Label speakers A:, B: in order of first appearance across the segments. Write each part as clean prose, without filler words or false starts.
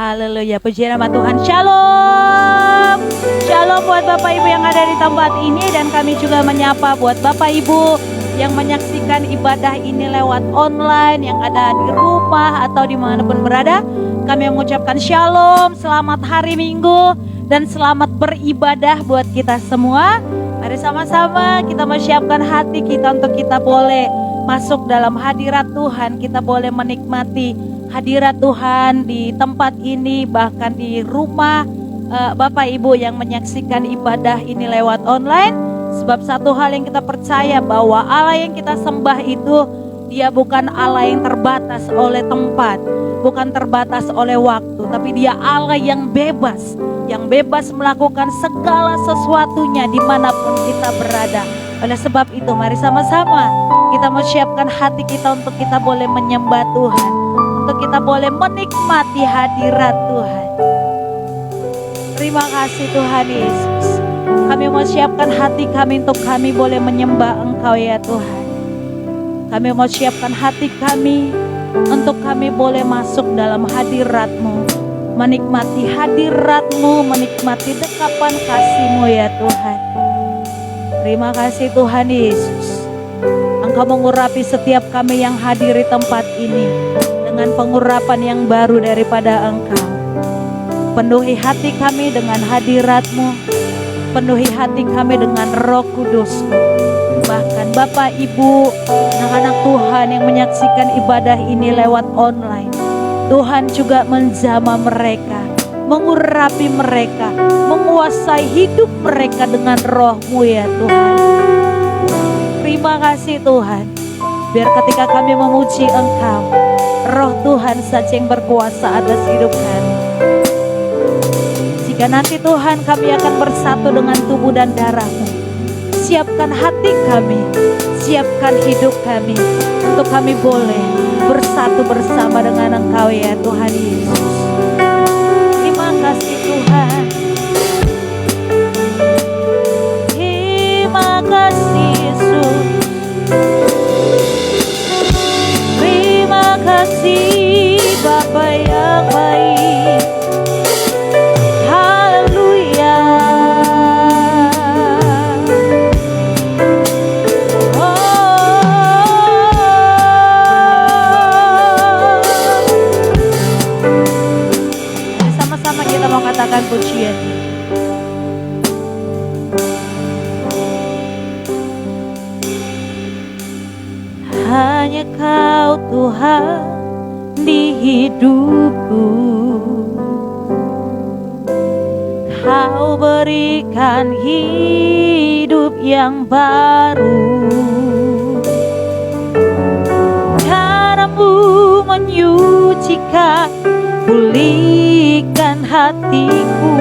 A: Haleluya, puji nama Tuhan. Shalom. Shalom buat Bapak Ibu yang ada di tempat ini, dan kami juga menyapa buat Bapak Ibu yang menyaksikan ibadah ini lewat online, yang ada di rumah atau dimanapun berada. Kami mengucapkan shalom, selamat hari Minggu, dan selamat beribadah buat kita semua. Mari sama-sama kita menyiapkan hati kita untuk kita boleh masuk dalam hadirat Tuhan. Kita boleh menikmati hadirat Tuhan di tempat ini, bahkan di rumah Bapak Ibu yang menyaksikan ibadah ini lewat online. Sebab satu hal yang kita percaya, bahwa Allah yang kita sembah itu Dia bukan Allah yang terbatas oleh tempat, bukan terbatas oleh waktu, tapi Dia Allah yang bebas melakukan segala sesuatunya dimanapun kita berada. Oleh sebab itu mari sama-sama kita menyiapkan hati kita untuk kita boleh menyembah Tuhan, untuk kita boleh menikmati hadirat Tuhan. Terima kasih Tuhan Yesus. Kami mau siapkan hati kami untuk kami boleh menyembah Engkau ya Tuhan. Kami mau siapkan hati kami untuk kami boleh masuk dalam hadirat-Mu, menikmati hadirat-Mu, menikmati dekapan kasih-Mu ya Tuhan. Terima kasih Tuhan Yesus. Engkau mengurapi setiap kami yang hadir di tempat ini dengan pengurapan yang baru daripada Engkau. Penuhi hati kami dengan hadirat-Mu, penuhi hati kami dengan Roh Kudus-Mu. Bahkan Bapak Ibu, anak-anak Tuhan yang menyaksikan ibadah ini lewat online, Tuhan juga menjamah mereka, mengurapi mereka, menguasai hidup mereka dengan Roh-Mu ya Tuhan. Terima kasih Tuhan. Biar ketika kami memuji Engkau, Roh Tuhan saja yang berkuasa atas hidup kami. Jika nanti Tuhan kami akan bersatu dengan tubuh dan darah-Mu, siapkan hati kami, siapkan hidup kami, untuk kami boleh bersatu bersama dengan Engkau ya Tuhan Yesus. Terima kasih Tuhan. Terima kasih Yesus. Terima kasih Bapa yang baik. Haleluya. Sama-sama kita mau katakan pujian. Hanya Kau Tuhan di hidupku, Kau berikan hidup yang baru. Cara-Mu menyucikan, pulihkan hatiku.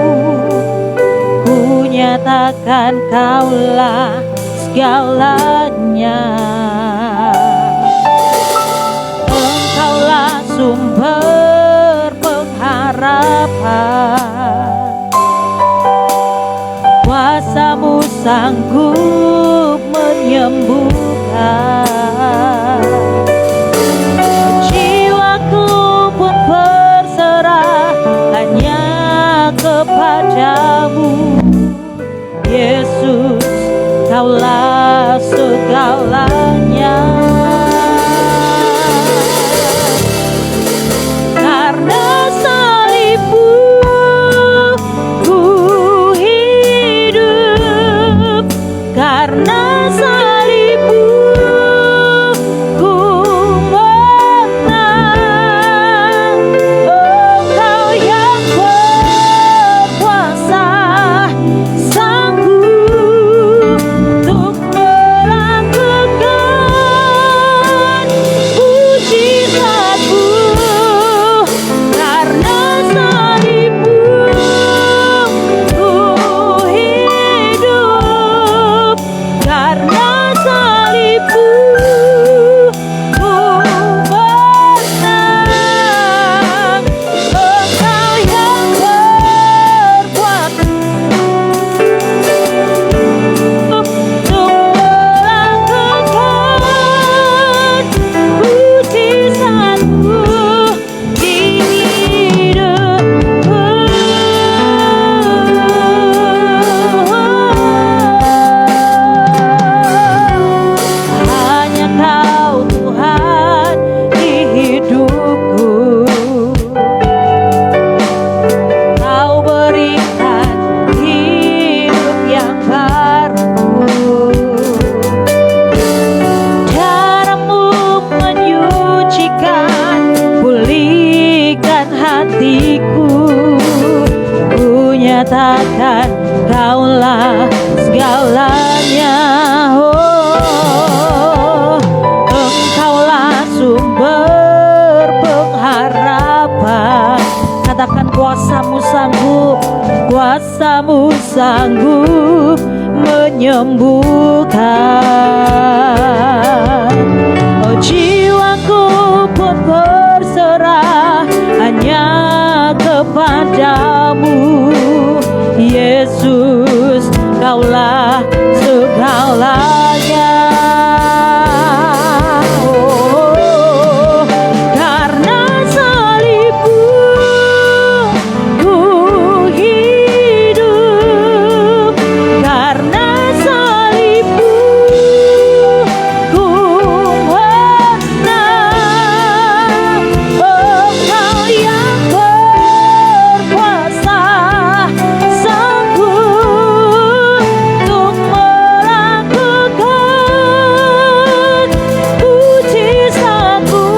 A: Ku nyatakan Kaulah segalanya. Engkaulah sumber pengharapan. Kuasa-Mu sanggup menyembuhkan. Jiwaku pun berserah hanya kepadamu. Yesus, Kaulah segalanya. Karena salib-Mu ku hidup, karena salib-Mu ku menang. Engkau yang berkuasa, sanggup untuk nyatakan Kaulah segalanya. Oh, Engkaulah sumber pengharapan. Katakan kuasamu sanggup, kuasamu sanggup menyembuhkan. Oh, jiwaku pun berserah hanya kepadamu, Yesus, Kaulah segalanya. Oh, karena salibmu ku hidup, karena salibmu ku menang. Engkau yang berkuasa sanggup untuk melakukan mujizatmu.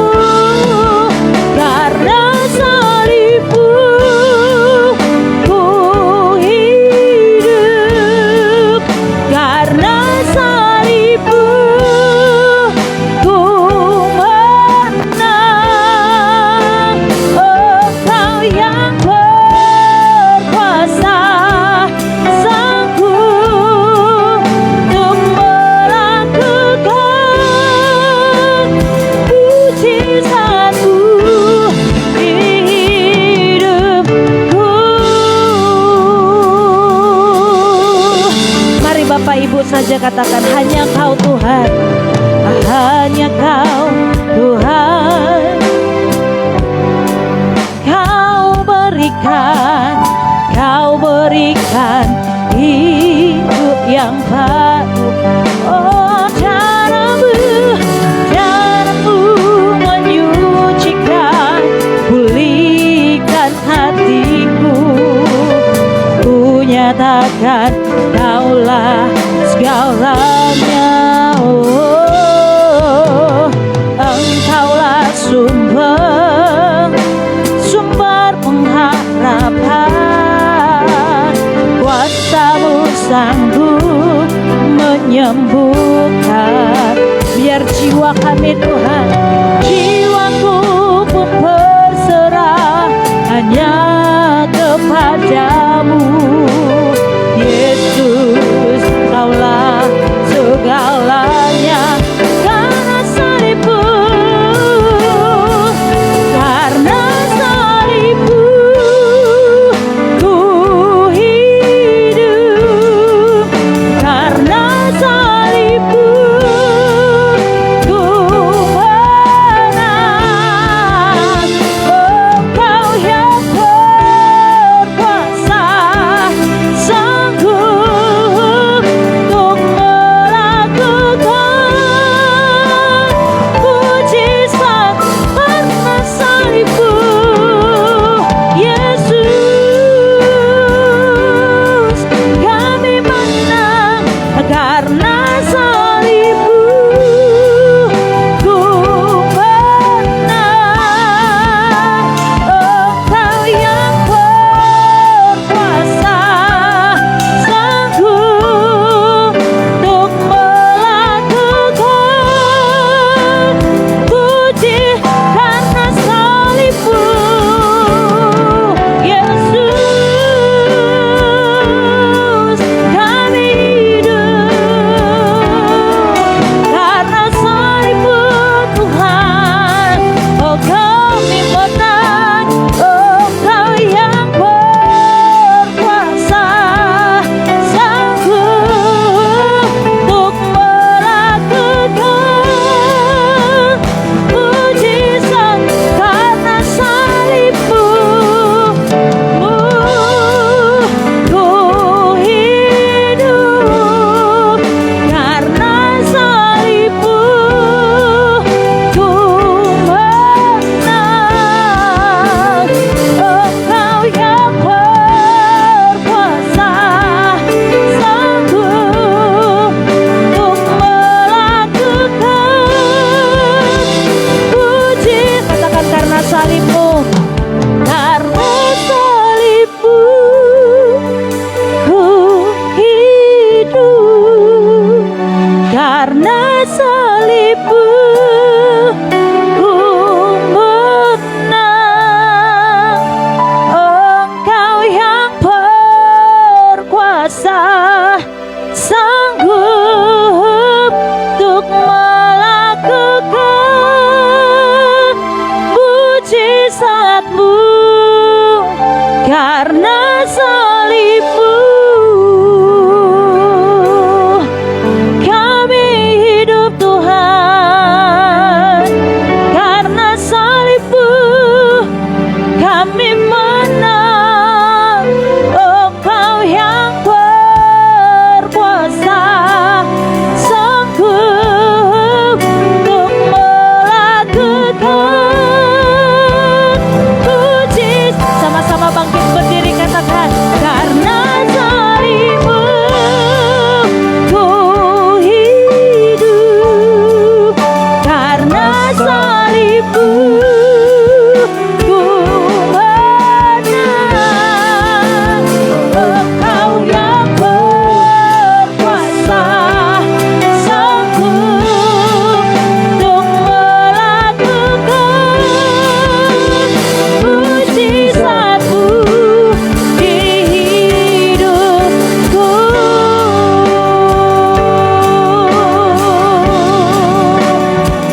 A: Karena salibmu ku hidup, karena salibmu ku menang. Engkau yang berkuasa sanggup untuk melakukan mujizatmu di hidupku. Mari Bapak Ibu saja katakan, hanya Kau Tuhan, hanya Kau Tuhan. Kau berikan hidup yang baru. Oh, caramu menyucikan, pulihkan hatiku. Ku nyatakan Kaulah segalanya. Oh, Engkaulah sumber pengharapan. Kuasamu sanggup menyembuhkan. Biar jiwa kami Tuhan, jiwaku pun berserah hanya kepadamu, Yesus, Kaulah segalanya. Karena salibmu, karena salibmu ku hidup, karena salibmu ku menang. Engkau yang berkuasa salibmu ku menang. Engkau yang berkuasa, sanggup untuk melakukan mujizat-Mu di hidupku.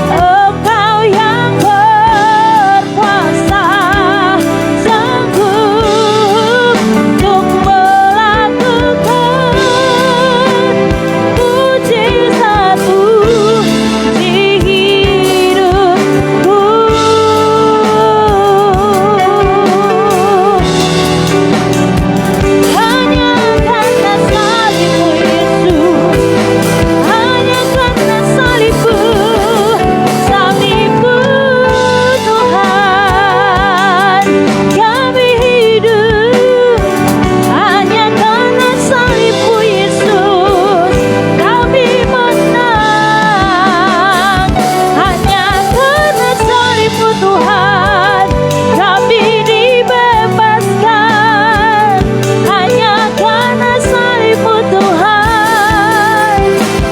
A: Engkau yang berkuasa, sanggup untuk melakukan mujizat-Mu di hidupku. Hanya karena salib-Mu Yesus, hanya karena salib-Mu, salib-Mu Tuhan, kami hidup. Hanya karena salib-Mu Yesus, kami menang. Hanya karena salib-Mu Tuhan, kami dibebaskan. Hanya karena salib-Mu Tuhan,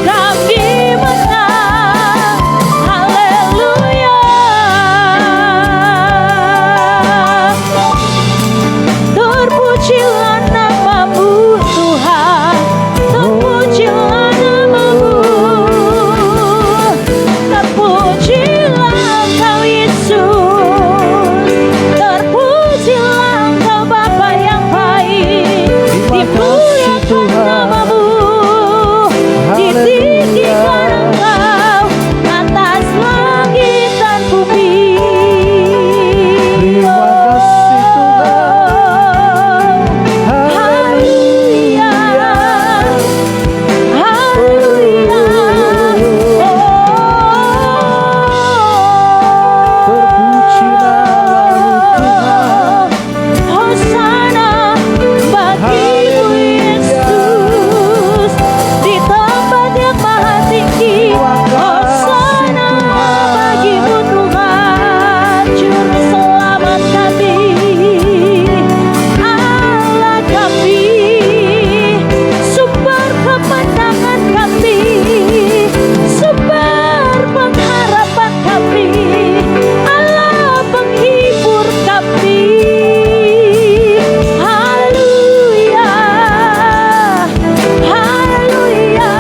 A: kami menang. Haleluya. Terpujilah nama-Mu Tuhan, terpujilah nama-Mu, terpujilah Engkau Yesus, terpujilah Engkau Bapa yang baik. Dimuliakan nama-Mu, ditinggikan Engkau atas langit dan bumi.
B: Terima kasih Tuhan.
A: Haleluya, haleluya.
B: Terpujilah Tuhan.
A: Hosana bagi-Mu Yesus di tempat yang maha tinggi. Hosana bagi-Mu Tuhan, Juru Selamat kami, Allah kami, sumber kemenangan kami, sumber pengharapan kami, Allah penghibur kami. Haleluya, haleluya.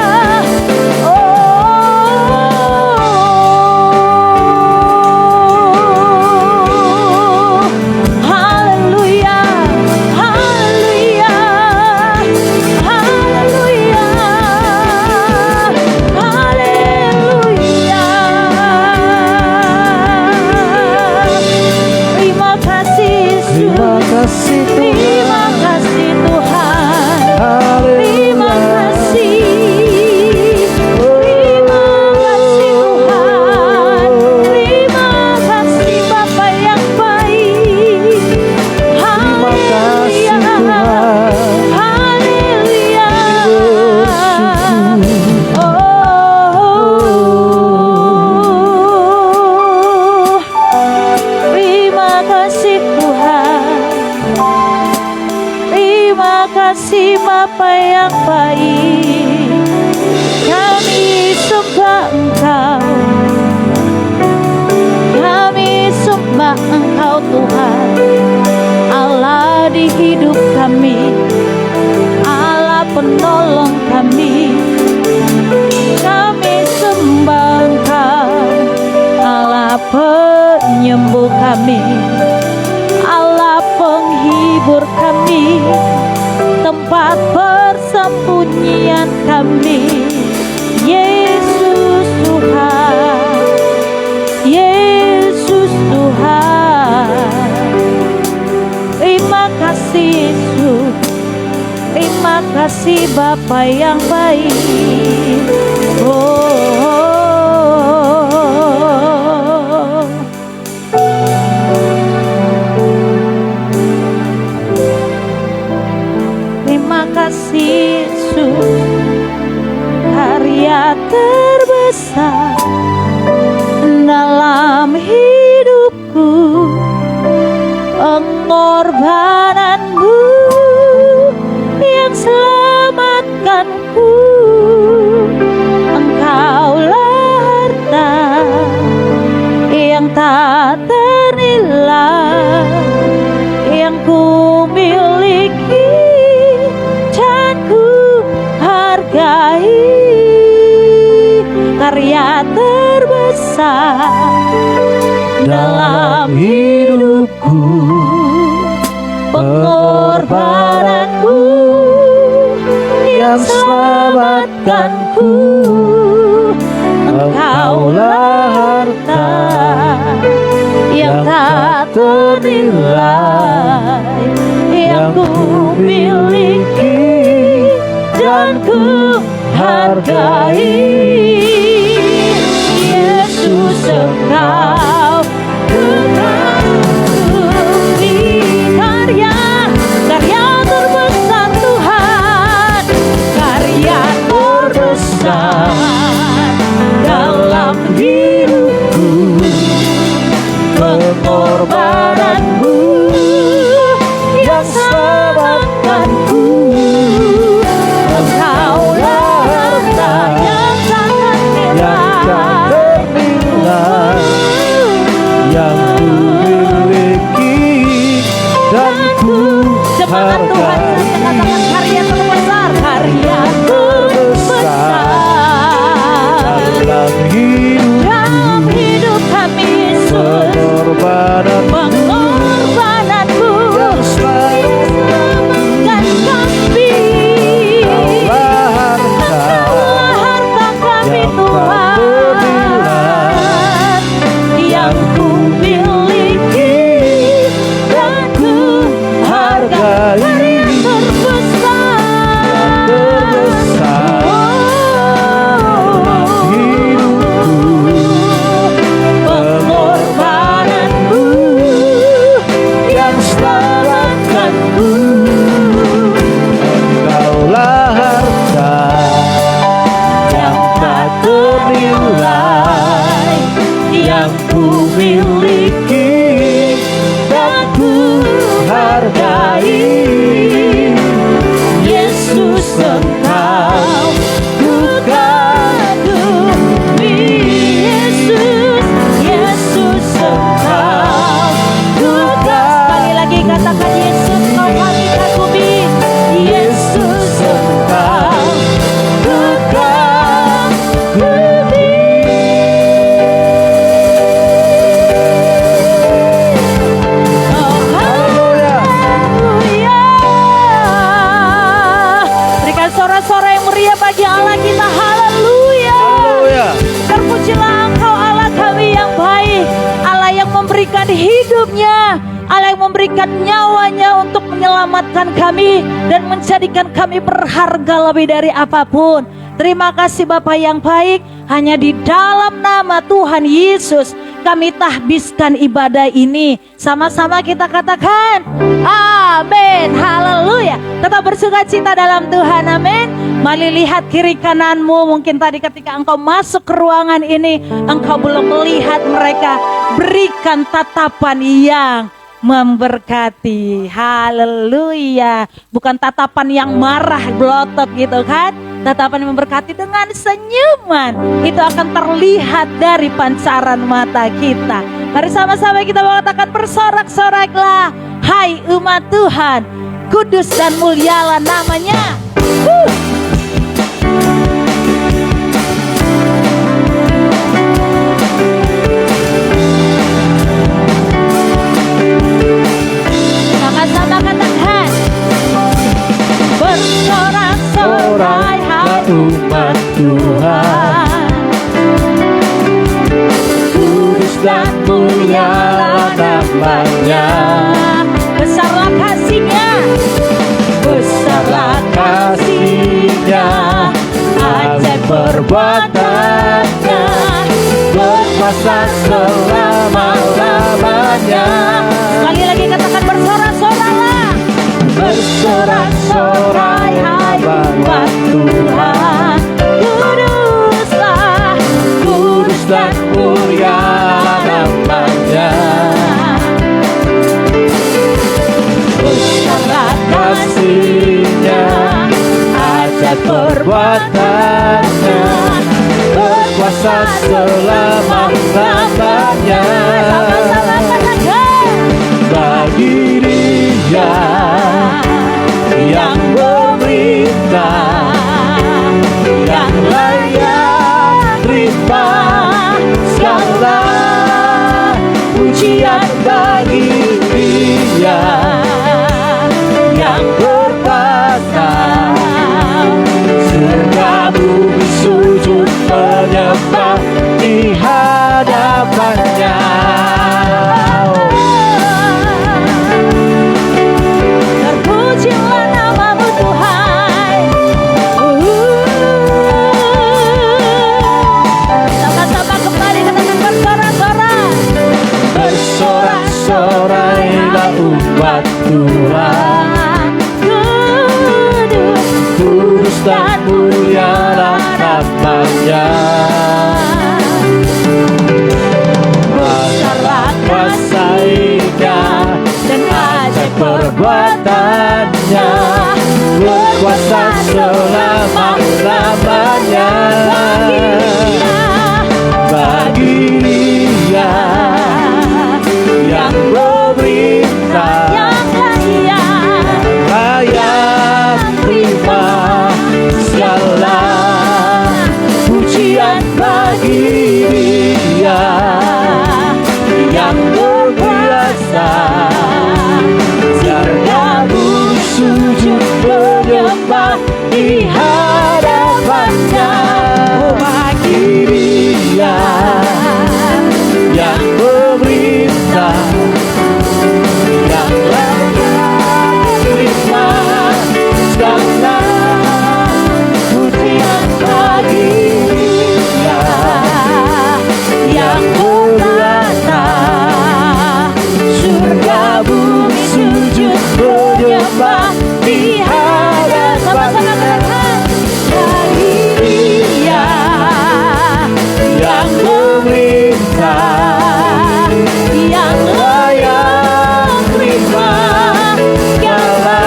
A: Haleluya, haleluya, haleluya, haleluya. Terima kasih Yesus,
B: Terima kasih
A: terima
B: Tuhan.
A: kasih Tuhan, terima
B: Haleluya.
A: kasih, terima kasih Tuhan, terima kasih Bapa yang baik.
B: Terima kasih Tuhan.
A: Haleluya. Oh, terima kasih Tuhan, terima kasih Bapa yang baik. Kami sembah Engkau, kami sembah Engkau Tuhan, Allah di hidup kami, Allah penolong kami. Kami sembah Engkau, Allah penyembuh kami, Allah penghibur kami, tempat persembunyian kami. Yesus Tuhan, Yesus Tuhan. Terima kasih Yesus, terima kasih Bapa yang baik. Terima kasih Yesus, karya terbesar dalam hidup terbesar dalam hidupku, pengorbananku yang selamatkanku. Engkaulah harta yang tak ternilai yang ku miliki dan ku hargai. Yesus, Engkau mengagumi karya terbesar Tuhan, karya terbesar dalam hidupku, pengorbananmu yang selamatkanku. Engkaulah harta yang sangat ternilai
B: yang ku miliki dan ku hargai.
A: Katakan karya terbesar, karya terbesar
B: dalam
A: hidup kami, Yesus. Pengorbananmu
B: yang
A: selamatkan kami.
B: Engkaulah harta
A: kami,
B: yang
A: Tuhan, yang ku miliki dan ku hargai. Karya terbesar
B: dalam hidupku,
A: pengorbananmu yang selamatkanku.
B: Engkaulah harta yang tak ternilai
A: yang ku miliki dan ku hargai. Yesus, Engkau ku kagumi. Yesus, Yesus, Engkau ku kagumi. Sekali lagi katakan, Yesus, Engkau kami kagumi. Yesus, Engkau ku kagumi. Oh, haleluya. Berikan sorak-sorai yang meriah bagi Allah kita. Haleluya.
B: Haleluya.
A: Terpujilah Engkau Allah kami yang baik, Allah yang memberikan hidupnya, Allah yang memberikan nyawanya untuk menyelamatkan kami dan menjadikan kami berharga lebih dari apapun. Terima kasih Bapa yang baik, hanya di dalam nama Tuhan Yesus kami tahbiskan ibadah ini. Sama-sama kita katakan amin, haleluya. Tetap bersukacita dalam Tuhan, amin. Mari lihat kiri kananmu. Mungkin tadi ketika engkau masuk ke ruangan ini engkau belum melihat mereka. Berikan tatapan yang memberkati. Haleluya. Bukan tatapan yang marah belotot gitu kan. Tatapan yang memberkati dengan senyuman. Itu akan terlihat dari pancaran mata kita. Mari sama-sama kita mengatakan bersorak-soraklah, hai umat Tuhan, kudus dan mulialah namanya. Sama-sama katakan bersorak-sorai, hai umat Tuhan, kudus dan mulialah namanya. Besarlah kasih-Nya, besarlah kasih-Nya, ajaib perbuatannya, berkuasa selama-lamanya. Sekali lagi katakan bersorak-soraklah, bersorak-sorai, hai umat Tuhan, kuduslah, kudus dan mulia namanya. Besarlah kasih-Nya, ajaib perbuatannya, berkuasa selama-lamanya. Sama-sama katakan bagi Dia yang memerintah, yang layak terima segala
B: bagi Dia yang berkuasa. Surga bumi sujud menyembah di hadapannya.
A: Terpujilah namamu Tuhan. Sama-sama kembali katakan bersorak-sorak.
B: Bersorak-sorailah umat Tuhan, kudus dan mulialah namanya. Besarlah kuasa-Nya dan ajaib perbuatannya, berkuasa selama-lamanya. Bagi Dia yang memerintah, layak terima segala pujian bagi Dia yang berkuasa. Sertamu sujud menyembah di hadapannya. Bagi Dia yang memerintah, yang layak terima segala pujian bagi Dia yang berkuasa. Surga bumi sujud menyembah di hadapannya. Bagi Dia yang memerintah, yang layak terima segala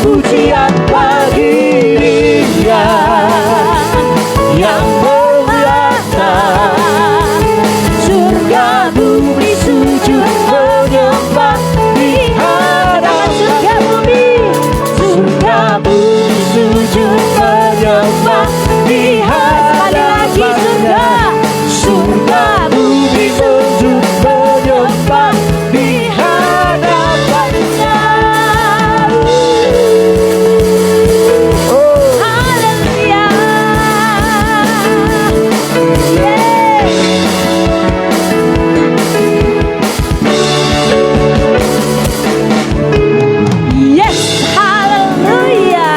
B: pujian bagi Dia yang berkuasa. Surga bumi sujud menyembah di hadapan. Surga bumi sujud menyembah di hadapannya. Surga bumi sujud menyembah di hadapannya. Oh,
A: Haleluya. Yes, haleluya.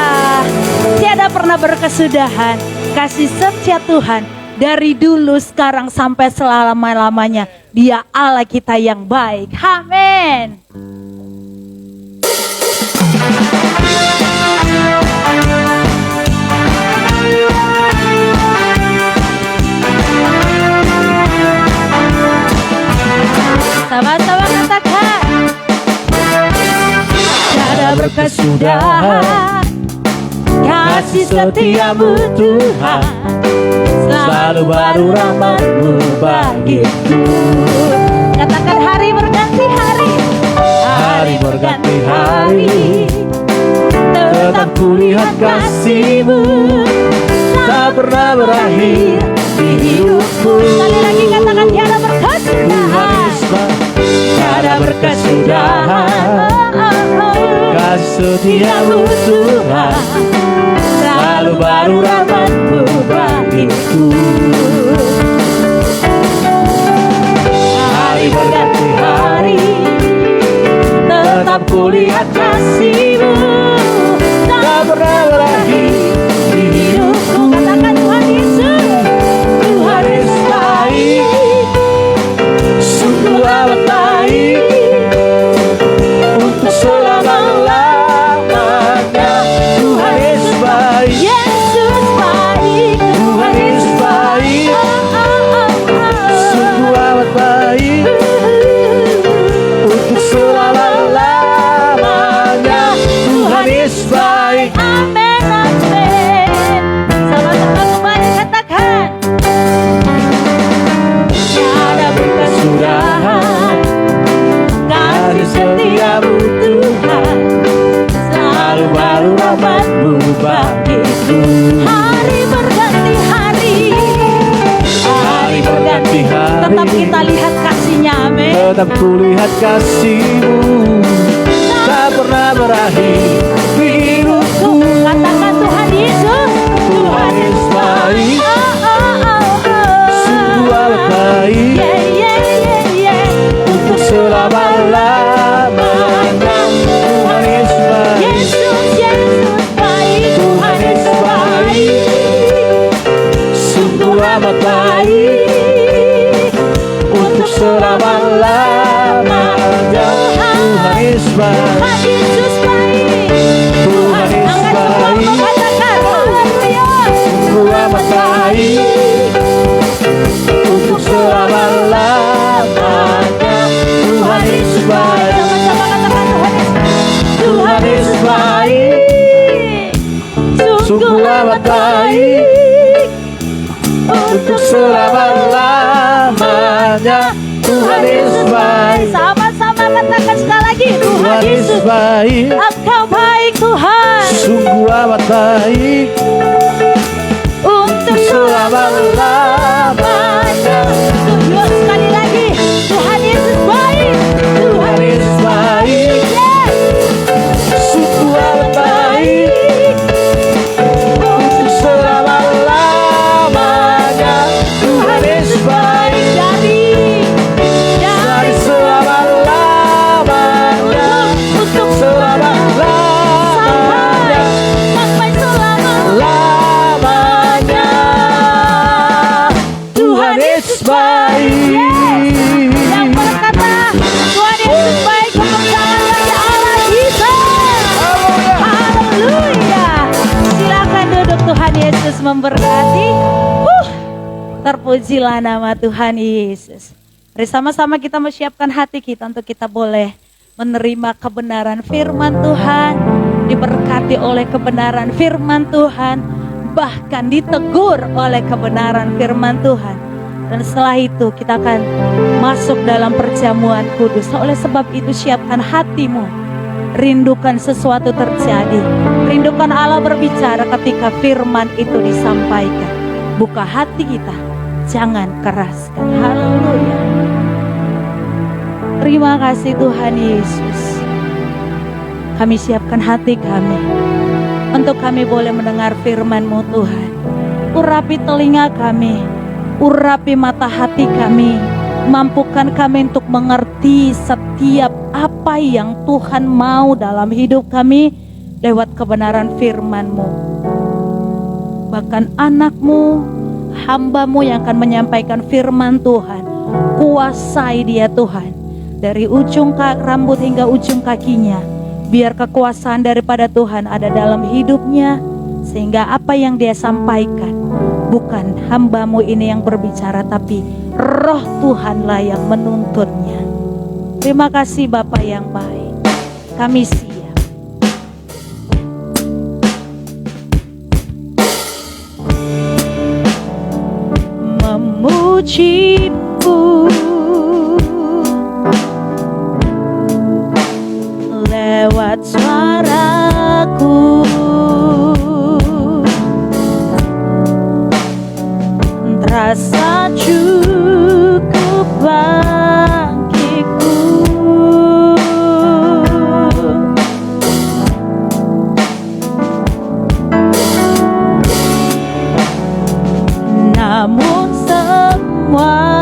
A: Tiada pernah berkesudahan kasih setia Tuhan dari dulu, sekarang sampai selama-lamanya. Dia Allah kita yang baik. Amin. Sama-sama katakan. Tiada berkesudahan kasih setiamu Tuhan, selalu baru rahmat-Mu bagiku. Katakan hari berganti hari, hari berganti hari, tetap kulihat kasih-Mu tak pernah berakhir di hidupku. Sekali lagi katakan tiada berkesudahan, tiada berkesudahan kasih setiamu Tuhan, selalu baru rahmat-Mu bagiku. Hari berganti hari, tetap kulihat kasih-Mu tak pernah berakhir di hidupku. Katakan Tuhan Yesus, Tuhan Yesus baik, sungguh amat baik, untuk selama-lamanya. Tuhan Yesus baik, Yesus baik, Tuhan Yesus baik, sungguh amat baik, untuk selama-lamanya. Tuhan Yesus baik. Amin, amin. Sama-sama kembali katakan. Tiada berkesudahan kasih setiamu Tuhan, selalu baru rahmat-Mu bagiku. Hari berganti hari, hari berganti hari, tetap kita lihat kasih-Nya. Amin.
B: tetap kulihat kasih-Mu tak pernah berakhir di hidupku.
A: Katakan Tuhan Yesus,
B: Tuhan Yesus baik, sungguh amat baik, untuk selama-lamanya. Tuhan Yesus baik, Tuhan Yesus baik, sungguh amat baik, untuk selama-lamanya. Tuhan Yesus baik, Tuhan Yesus baik, sungguh amat baik, untuk selama-lamanya. Tuhan Yesus baik, Tuhan Yesus baik, sungguh amat baik, untuk selama-lamanya. Tuhan Yesus baik,
A: Sama-sama katakan sekali lagi,
B: Tuhan Yesus baik,
A: Engkau baik Tuhan,
B: sungguh amat baik,
A: untuk
B: selama-lamanya.
A: Yuk sekali lagi, Tuhan Yesus baik,
B: Tuhan Yesus baik, sungguh amat baik, untuk selama-lamanya. Tuhan Yesus baik, dari selama-lamanya,
A: untuk
B: selama-lamanya,
A: sampai
B: lamanya. Tuhan Yesus baik.
A: yang berkata Tuhan Yesus baik, kemuliaan bagi Allah kita. Haleluya. Silakan duduk, Tuhan Yesus memberkati. Terpujilah nama Tuhan Yesus. Mari sama-sama kita menyiapkan hati kita untuk kita boleh menerima kebenaran firman Tuhan, diberkati oleh kebenaran firman Tuhan, bahkan ditegur oleh kebenaran firman Tuhan. Dan setelah itu kita akan masuk dalam perjamuan kudus. Oleh sebab itu siapkan hatimu, rindukan sesuatu terjadi, rindukan Allah berbicara ketika firman itu disampaikan. Buka hati kita, jangan keraskan. Haleluya. Terima kasih Tuhan Yesus. Kami siapkan hati kami untuk kami boleh mendengar firman-Mu Tuhan. Urapi telinga kami, urapi mata hati kami, mampukan kami untuk mengerti setiap apa yang Tuhan mau dalam hidup kami lewat kebenaran firman-Mu. Bahkan anak-Mu, hamba-Mu yang akan menyampaikan firman Tuhan, kuasai dia Tuhan, dari ujung rambut hingga ujung kakinya. Biar kekuasaan daripada Tuhan ada dalam hidupnya, sehingga apa yang dia sampaikan bukan hamba-Mu ini yang berbicara, tapi Roh Tuhanlah yang menuntunnya. Terima kasih Bapa yang baik. Kami siap. Memuji-Mu lewat suaraku, terasa cukup bagiku. Namun semua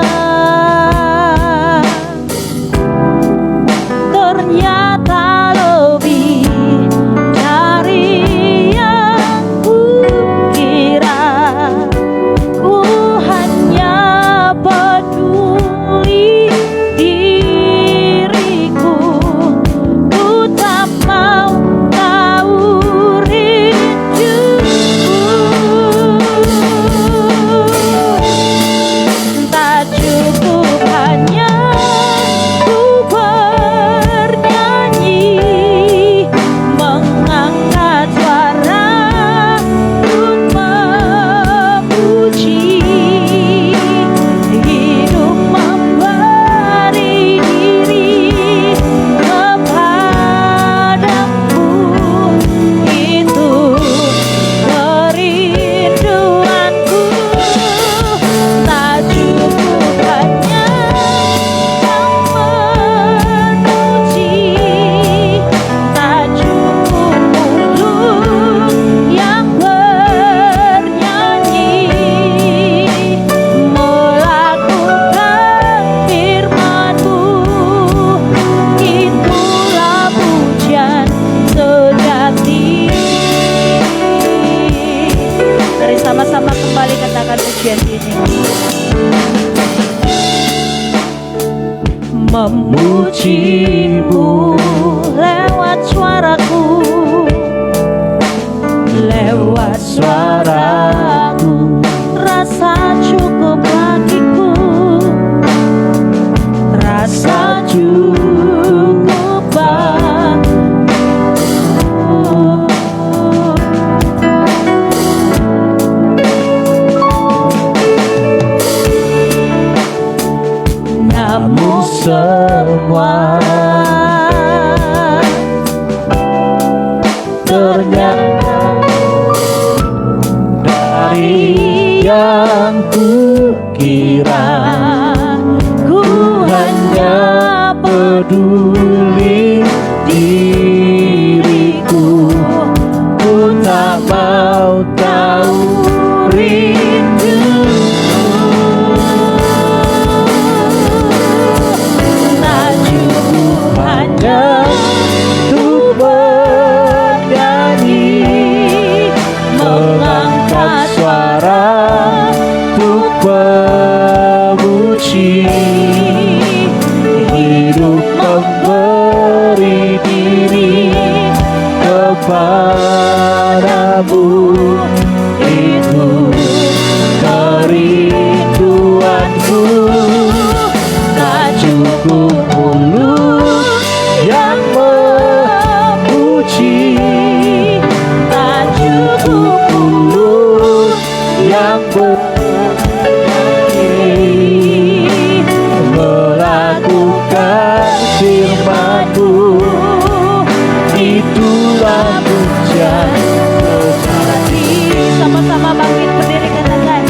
A: memujimu lewat suaraku, lewat suaraku. Rasa cukup bagiku, rasa cukup bagiku. Namun semua ternyata dari yang kukira. Ku hanya peduli diriku, ku tak mau tahu rinduku. Tak cukup hanya untuk bernyanyi, mengangkat suara untuk memuji. Hidup memberi diri kepadamu, itu kerinduanku. Tak cukup mulut yang memuji, tak cukup mulut yang bernyanyi, melakukan firman-Mu, itulah pujian sejati. Sama-sama bangkit berdiri katakan,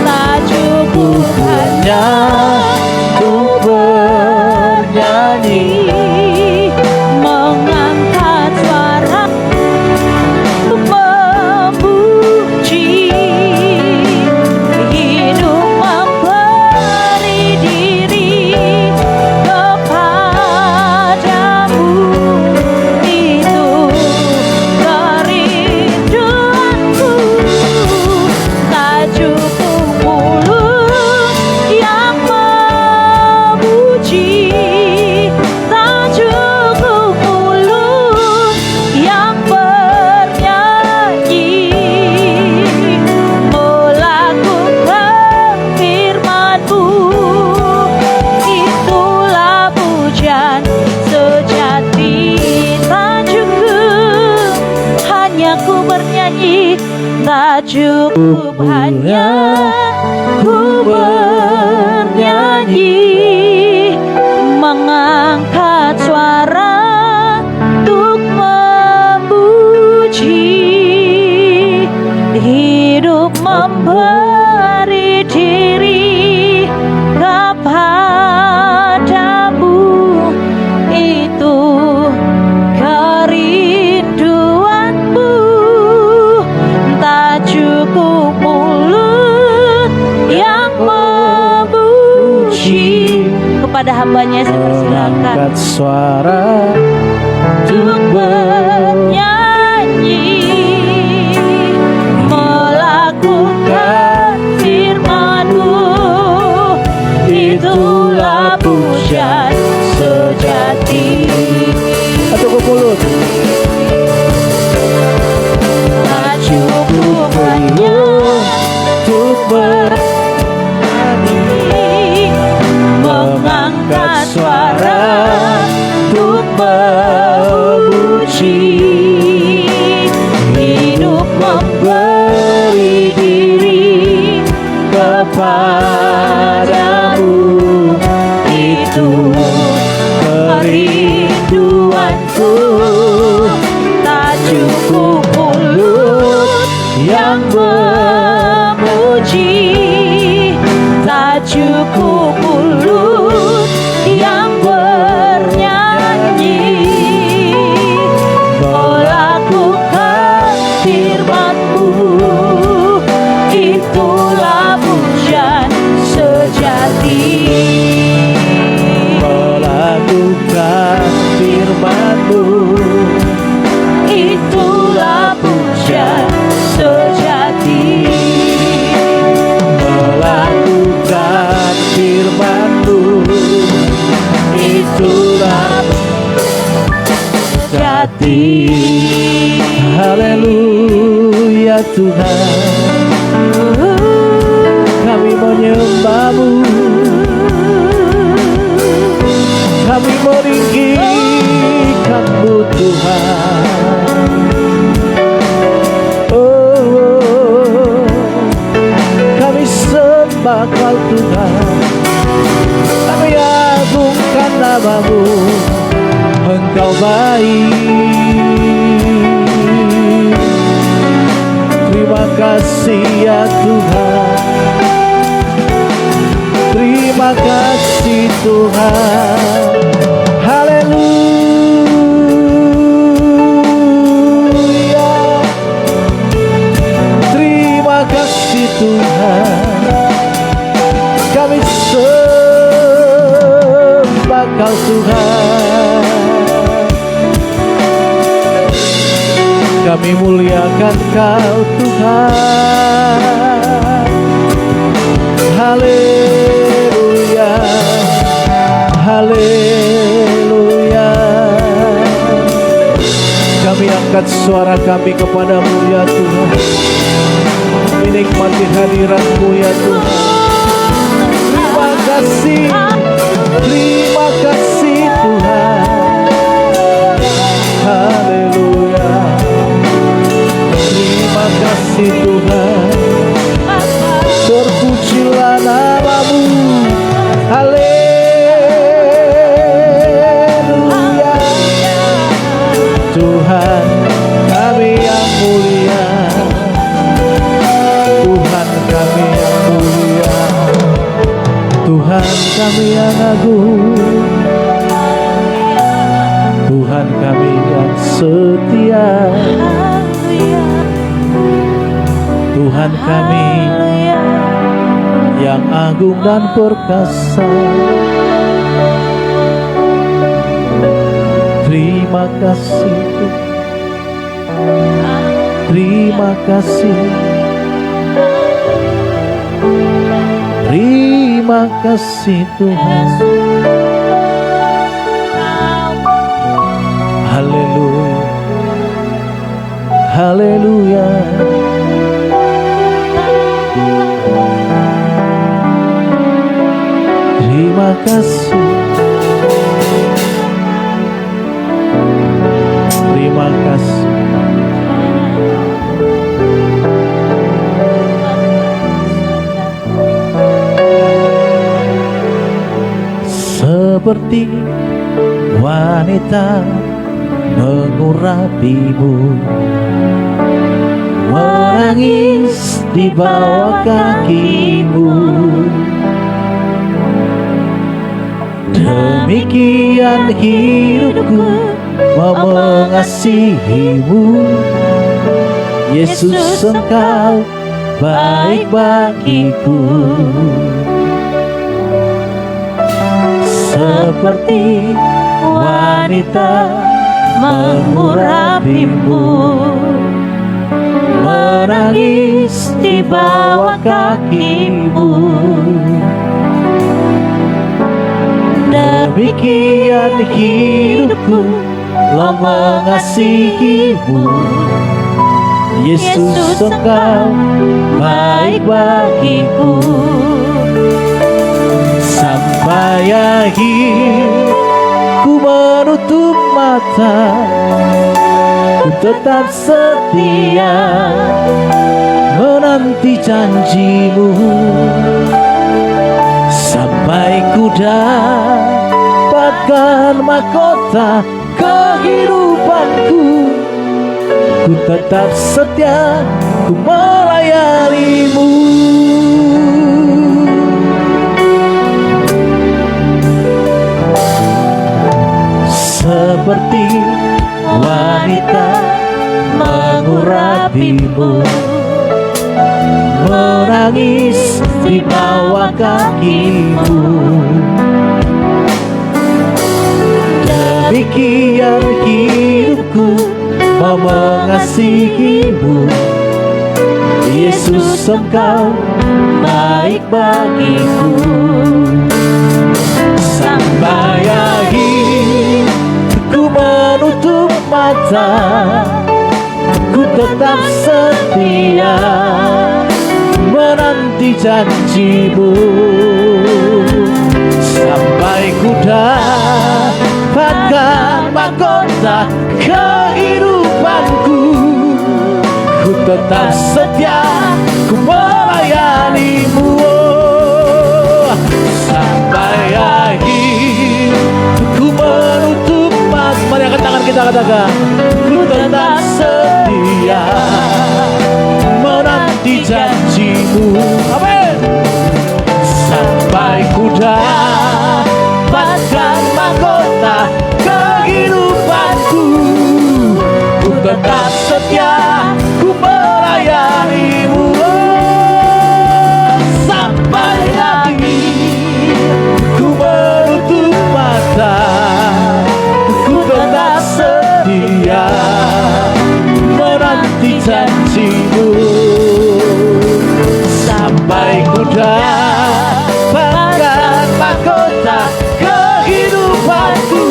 A: tak cukup hanya untuk bernyanyi, mengangkat suara untuk memuji. Hidup memberi diri kepadamu, itu kerinduanku. Tak cukup mulut yang memuji, tak cukup mulut yang bernyanyi, melakukan firman-Mu, itulah pujian sejati. Tak cukup hanya ku bernyanyi, tak cukup hanya ku bernyanyi, mengangkat suara untuk memuji. Hidup memberi diri kepadamu, itu kerinduanmu. Tak cukup mulut yang memuji. Kepada hambanya saya persilakan
B: Angkat suara
A: untuk bernyanyi, melakukan firman-Mu, itulah pujian sejati.
B: cukup mulut.
A: Tak cukup hanya
B: Untuk
A: bernyanyi, mengangkat suara untuk memuji. Hidup memberi diri kepadamu, itu kerinduanku. Tak cukup mulut yang memuji, tak cukup mulut yang bernyanyi, melakukan firman-Mu, itulah pujian sejati.
B: melakukan firman-Mu,
A: Itulah pujian sejati.
B: melakukan firman-Mu, kasih. Haleluya Tuhan, kami menyembah-Mu, kami meninggikan-Mu Tuhan. Oh, kami sembah Kau Tuhan, kami agungkan nama-Mu, Engkau baik. Terima kasih ya Tuhan, terima kasih Tuhan. Haleluya, terima kasih Tuhan. Kami sembah Kau Tuhan, kami muliakan Kau Tuhan. Haleluya, haleluya. Kami angkat suara kami kepada-Mu ya Tuhan, menikmati hadirat-Mu ya Tuhan. Terima kasih, terima kasih Tuhan. Haleluya, terima kasih Tuhan. Terpujilah nama-Mu. Haleluya. Tuhan kami yang mulia, Tuhan kami yang mulia, Tuhan kami yang agung, Tuhan kami yang setia, Tuhan kami yang agung dan perkasa. Terima kasih, terima kasih, terima kasih Tuhan. Haleluya, haleluya. Terima kasih, terima kasih. Seperti wanita mengurapi-Mu, menangis di bawah kaki-Mu. Demikian hidupku mau mengasihi-Mu, Yesus Engkau baik bagiku. Seperti wanita mengurapi-Mu, menangis di bawah kaki-Mu. Demikian hidupku mau mengasihi-Mu, Yesus Engkau baik bagiku. Sampai akhir ku menutup mata, ku tetap setia menanti janji-Mu. Sampai ku dapatkan mahkota kehidupanku, ku tetap setia, ku melayani-Mu. Seperti wanita mengurapi-Mu, menangis di bawah kaki-Mu. Demikian hidupku mau mengasihi-Mu, Yesus Engkau baik bagiku. Sampai akhir ku menutup mata, mata, ku tetap setia menanti janjimu sampai ku dapatkan mahkota kehidupanku. Ku tetap setia, ku melayanimu sampai akhir. Ku menutup mata. Mari angkat tangan kita katakan, ku tetap setia menanti janjimu. Amin. Sampai ku dapatkan mahkota kehidupanku. Ku tetap setia, ku melayanimu sampai akhir. Ku menutup mata, ku tetap setia menanti janjimu sampai ku dapatkan mahkota kehidupanku.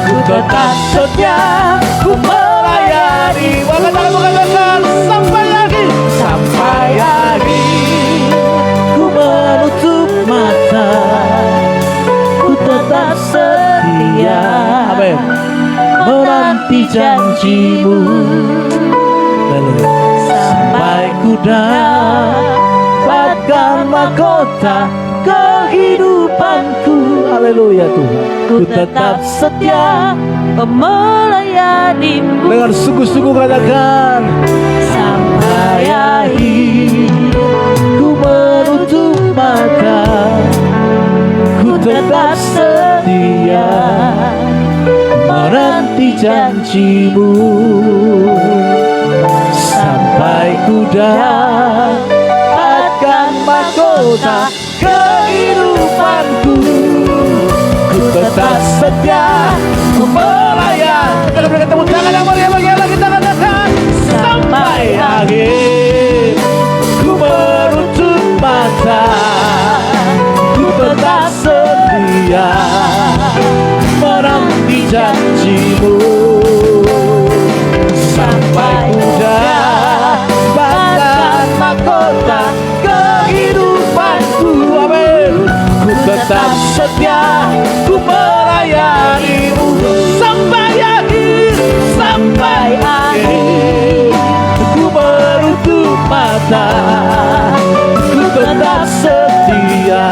B: Ku tetap setia, ku melayani. Katakan sampai akhir, sampai akhir. Ku menutup mata, ku tetap setia. Amin. Menanti janjimu sampai ku dapatkan mahkota kehidupanku. Haleluya Tuhan.
A: Ku tetap setia melayanimu
B: Dengan sungguh-sungguh katakan
A: sampai akhir.
B: ku menutup mata, ku tetap setia menanti janjimu sampai ku dapatkan mahkota kehidupanku. Ku tetap setia, ku melayani. Kita berikan tepuk tangan yang meriah bagi Allah. Kita katakan sampai akhir. Ku menutup mata, ku tetap setia menanti janjimu sampai ku dapatkan mahkota kehidupanku. Amin. Ku tetap setia, ku melayanimu sampai akhir, sampai akhir. Ku menutup mata, ku tetap setia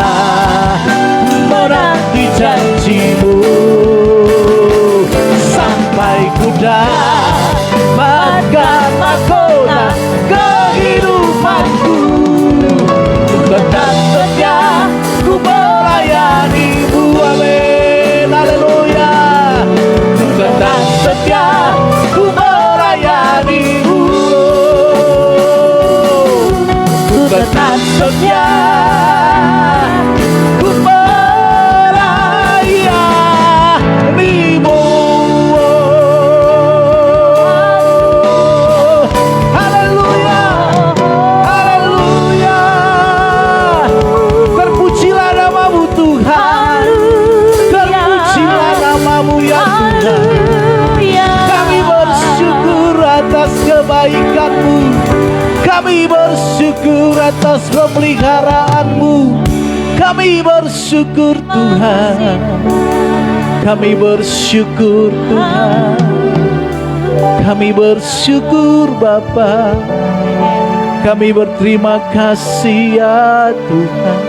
B: menanti janjimu sampai ku dapatkan mahkota kehidupanku. Ku tetap setia, ku melayanimu. Amin. Haleluya. Ku tetap setia, ku melayanimu. Ku tetap setia, ku melayanimu. Haleluya. Haleluya. Terpujilah namamu Tuhan. Terpujilah namamu ya Tuhan. Kami bersyukur atas kebaikan-Mu. Kami bersyukur atas pemeliharaanmu. Kami bersyukur Tuhan. Kami bersyukur Tuhan. Kami bersyukur Bapa. Kami berterima kasih ya Tuhan.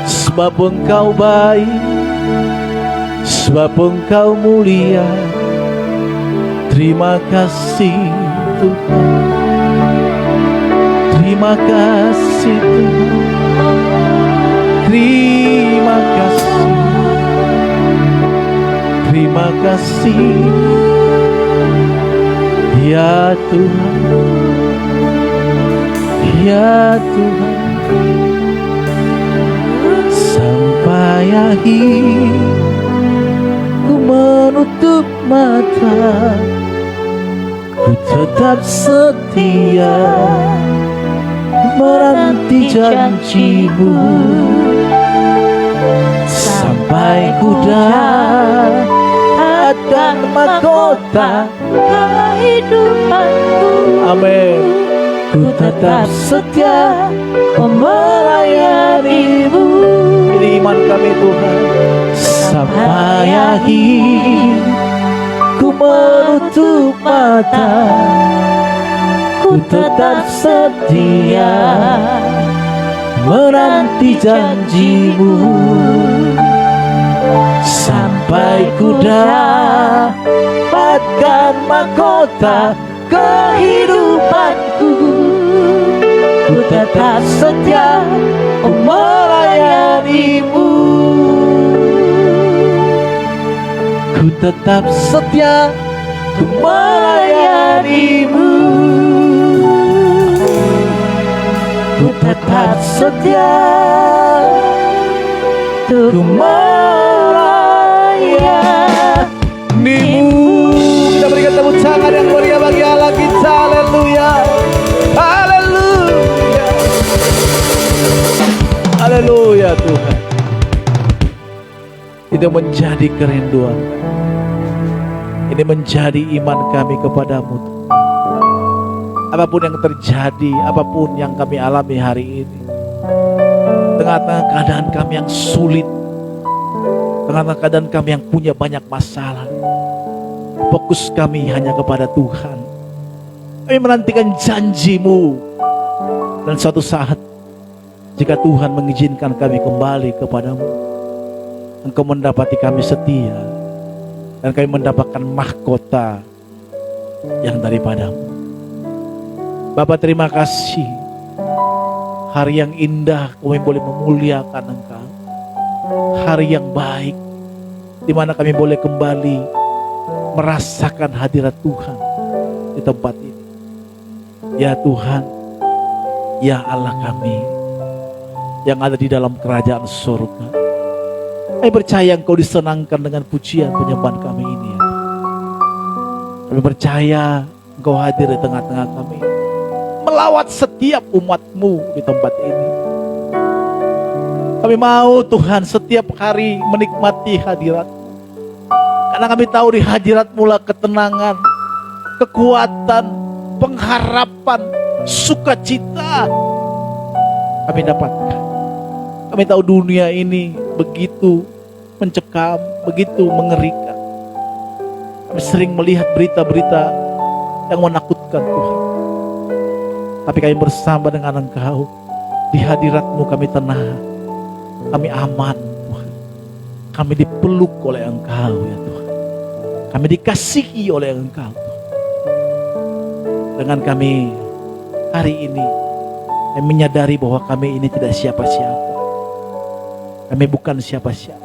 B: Sebab Engkau baik, sebab Engkau mulia. Terima kasih Tuhan. Terima kasih Tuhan. Terima kasih. Terima kasih ya Tuhan. Ya Tuhan. Sampai akhir ku menutup mata, ku tetap setia menanti janjimu sampai ku dapatkan bagaikan mahkota
A: kehidupanku.
B: Amin. Ku tetap setia melayanimu. Ini iman kami Tuhan. Sampai akhir ku menutup mata, ku tetap setia menanti janjimu. Sampai ku dapatkan mahkota kehidupanku, ku tetap setia melayanimu. Ku tetap setia melayanimu. Ku tetap setia melayanimu. Kita berikan tepuk tangan yang meriah bagi Allah kita. Haleluya. Haleluya. Haleluya Tuhan. Itu menjadi kerinduan. Ini menjadi iman kami kepadamu. Apapun yang terjadi, apapun yang kami alami hari ini, tengah-tengah keadaan kami yang sulit, tengah-tengah keadaan kami yang punya banyak masalah, fokus kami hanya kepada Tuhan. Kami menantikan janji-Mu. Dan suatu saat, jika Tuhan mengizinkan kami kembali kepadamu, Engkau mendapati kami setia, dan kami mendapatkan mahkota yang daripadamu. Bapa, terima kasih. Hari yang indah kami boleh memuliakan Engkau. Hari yang baik, di mana kami boleh kembali merasakan hadirat Tuhan di tempat ini. Ya Tuhan, ya Allah kami yang ada di dalam kerajaan surga, kami percaya Engkau disenangkan dengan pujian penyembahan kami ini. Ya. Kami percaya Engkau hadir di tengah-tengah kami, melawat setiap umat-Mu di tempat ini. Kami mau Tuhan setiap hari menikmati hadirat-Mu, karena kami tahu di hadirat-Mu lah ketenangan, kekuatan, pengharapan, sukacita kami dapatkan. Kami tahu dunia ini begitu mencekam, begitu mengerikan. Kami sering melihat berita-berita yang menakutkan Tuhan. Tapi kami bersama dengan Engkau, di hadirat-Mu kami tenang, kami aman Tuhan. Kami dipeluk oleh Engkau ya Tuhan. Kami dikasihi oleh Engkau Tuhan. Dengan kami hari ini, kami menyadari bahwa kami ini tidak siapa-siapa. Kami bukan siapa-siapa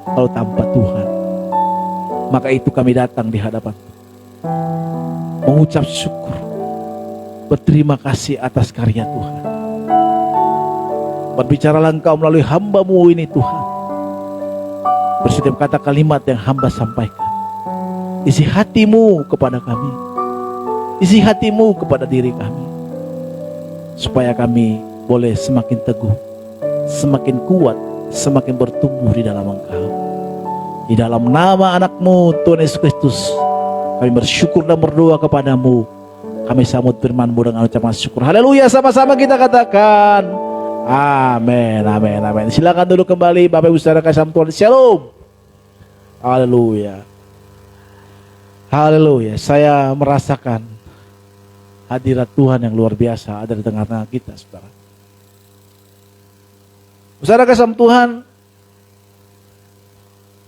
B: kalau tanpa Tuhan. Maka itu kami datang di hadapan, mengucap syukur, berterima kasih atas karya Tuhan. Berbicaralah Engkau melalui hamba-Mu ini Tuhan. Bersetiap kata kalimat yang hamba sampaikan, isi hati-Mu kepada kami, isi hati-Mu kepada diri kami, supaya kami boleh semakin teguh, semakin kuat, semakin bertumbuh di dalam Engkau. Di dalam nama anak-Mu Tuhan Yesus Kristus, kami bersyukur dan berdoa kepadamu. Kami sambut firman-Mu dengan ucapan syukur. Haleluya, sama-sama kita katakan amin, amin, amin. Silakan dulu kembali Bapak Ibu Saudara kasih Tuhan. Shalom. Haleluya. Haleluya. Saya merasakan hadirat Tuhan yang luar biasa ada di tengah-tengah kita, saudara. Saudara kasih Tuhan,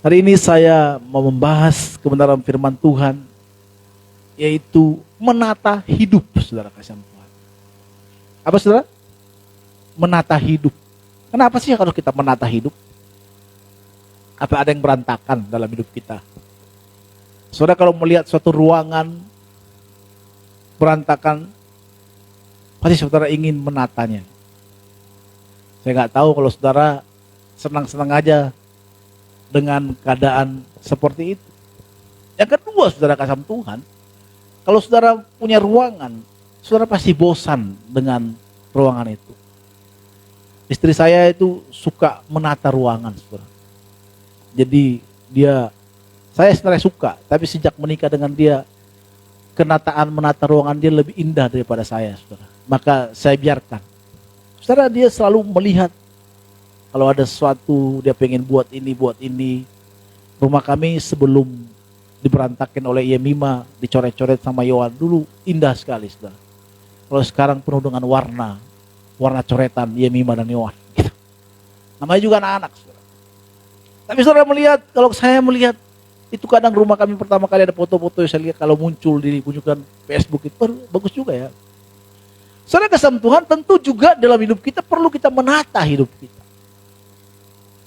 B: hari ini saya mau membahas kebenaran firman Tuhan, yaitu menata hidup, saudara kasih Tuhan. Apa saudara? Menata hidup. Kenapa sih kalau kita menata hidup? Apa ada yang berantakan dalam hidup kita? Saudara kalau melihat suatu ruangan berantakan, pasti saudara ingin menatanya. Saya nggak tahu kalau saudara senang-senang aja dengan keadaan seperti itu. Yang kedua, saudara kasih Tuhan, kalau saudara punya ruangan, saudara pasti bosan dengan ruangan itu. Istri saya itu suka menata ruangan, saudara. Jadi dia Saya sebenarnya suka, tapi sejak menikah dengan dia, kenataan menata ruangan dia lebih indah daripada saya, saudara. Maka saya biarkan. Saudara, dia selalu melihat kalau ada sesuatu dia pengen buat ini. Rumah kami sebelum diberantakin oleh Yemima, dicoret-coret sama Yohan dulu indah sekali, saudara. Kalau sekarang penuh dengan warna coretan Yemima dan Yohan. Gitu. Namanya juga anak-anak, saudara. Tapi saudara melihat, kalau saya melihat itu kadang rumah kami pertama kali ada foto-foto yang saya lihat kalau muncul dimunculkan Facebook itu bagus juga ya. Saudara, kasih Tuhan tentu juga dalam hidup kita perlu kita menata hidup kita.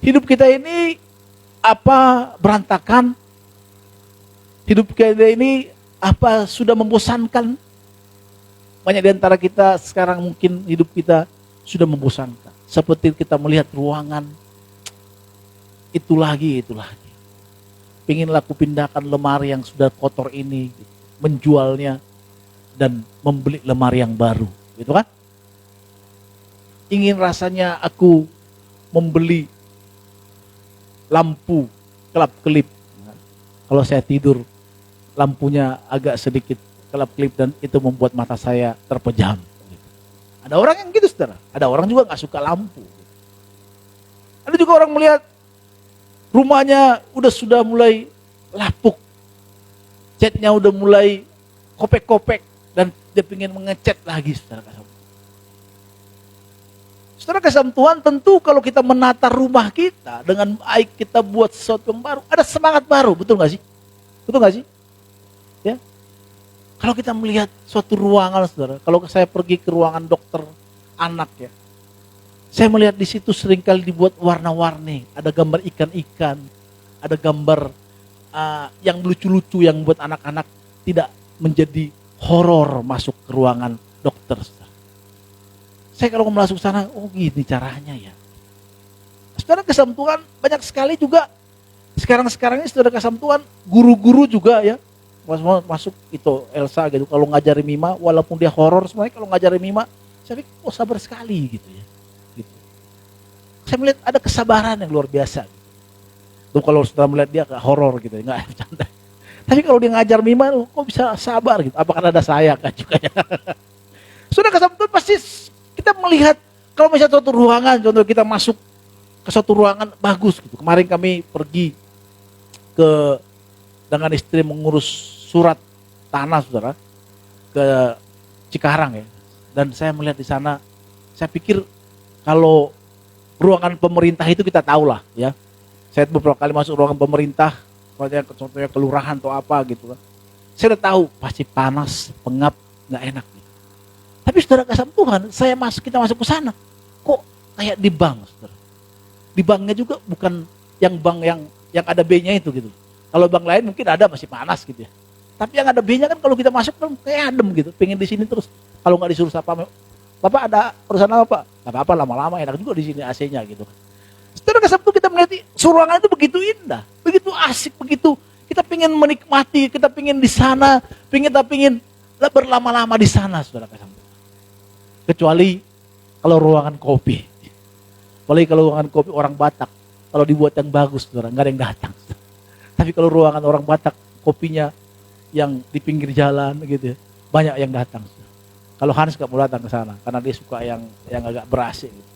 B: Hidup kita ini apa berantakan? Hidup kita ini apa sudah membosankan? Banyak di antara kita sekarang mungkin hidup kita sudah membosankan. Seperti kita melihat ruangan itu lagi. Pinginlah aku pindahkan lemari yang sudah kotor ini, menjualnya dan membeli lemari yang baru, gitu kan? Ingin rasanya aku membeli lampu kelap-kelip. Kalau saya tidur, lampunya agak sedikit kelap-kelip dan itu membuat mata saya terpejam. Ada orang yang gitu, saudara. Ada orang juga nggak suka lampu. Ada juga orang melihat rumahnya sudah mulai lapuk, catnya udah mulai kopek-kopek dan dia ingin mengecat lagi, saudara. Saudara, kasih Tuhan, tentu kalau kita menata rumah kita dengan baik, kita buat sesuatu yang baru, ada semangat baru, betul nggak sih? Betul nggak sih? Ya. Kalau kita melihat suatu ruangan, saudara, kalau saya pergi ke ruangan dokter anak ya, saya melihat di situ seringkali dibuat warna-warni, ada gambar ikan-ikan, ada gambar yang lucu-lucu yang buat anak-anak tidak menjadi horor masuk ke ruangan dokter. Saya kalau masuk sana, oh gini caranya ya. Saudara, kasih Tuhan banyak sekali juga sekarang ini, saudara, kasih Tuhan guru-guru juga ya masuk itu Elsa gitu. Kalau ngajari Mima, walaupun dia horor semuanya, kalau ngajari Mima, saya pikir sabar sekali gitu ya. Saya melihat ada kesabaran yang luar biasa. Tuh kalau sudah melihat dia kayak horor gitu, nggak bercanda. Tapi kalau dia ngajar Mima, kok bisa sabar gitu? Apakah ada saya kan juga ya? Sudah kesempatan pasti kita melihat kalau misalnya suatu ruangan, contoh kita masuk ke suatu ruangan bagus gitu. Kemarin kami pergi dengan istri mengurus surat tanah, saudara, ke Cikarang ya. Dan saya melihat di sana, saya pikir kalau ruangan pemerintah itu kita tahu lah ya. Saya beberapa kali masuk ruangan pemerintah, contohnya kelurahan atau apa gitu kan. Saya udah tahu pasti panas, pengap, nggak enak. Gitu. Tapi saudara, kasih Tuhan, kita masuk ke sana, kok kayak di bank, saudara. Di banknya juga bukan yang bank yang ada B-nya itu gitu. Kalau bank lain mungkin ada masih panas gitu ya. Tapi yang ada B-nya kan kalau kita masuk kan kayak adem gitu, pengen di sini terus. Kalau nggak disuruh siapa, Bapak ada urusan apa, Pak? Gak apa-apa, lama-lama enak juga di sini AC-nya gitu. Setelah kesempatan kita melihat ruangan itu begitu indah, begitu asik, begitu kita pengen menikmati, kita pengen di sana, kita pengen berlama-lama di sana, saudara. Kecuali kalau ruangan kopi. Apalagi kalau ruangan kopi orang Batak, kalau dibuat yang bagus, saudara, nggak ada yang datang. Tapi kalau ruangan orang Batak, kopinya yang di pinggir jalan gitu ya, banyak yang datang. Kalau Hans gak mau datang ke sana karena dia suka yang agak ber-AC gitu.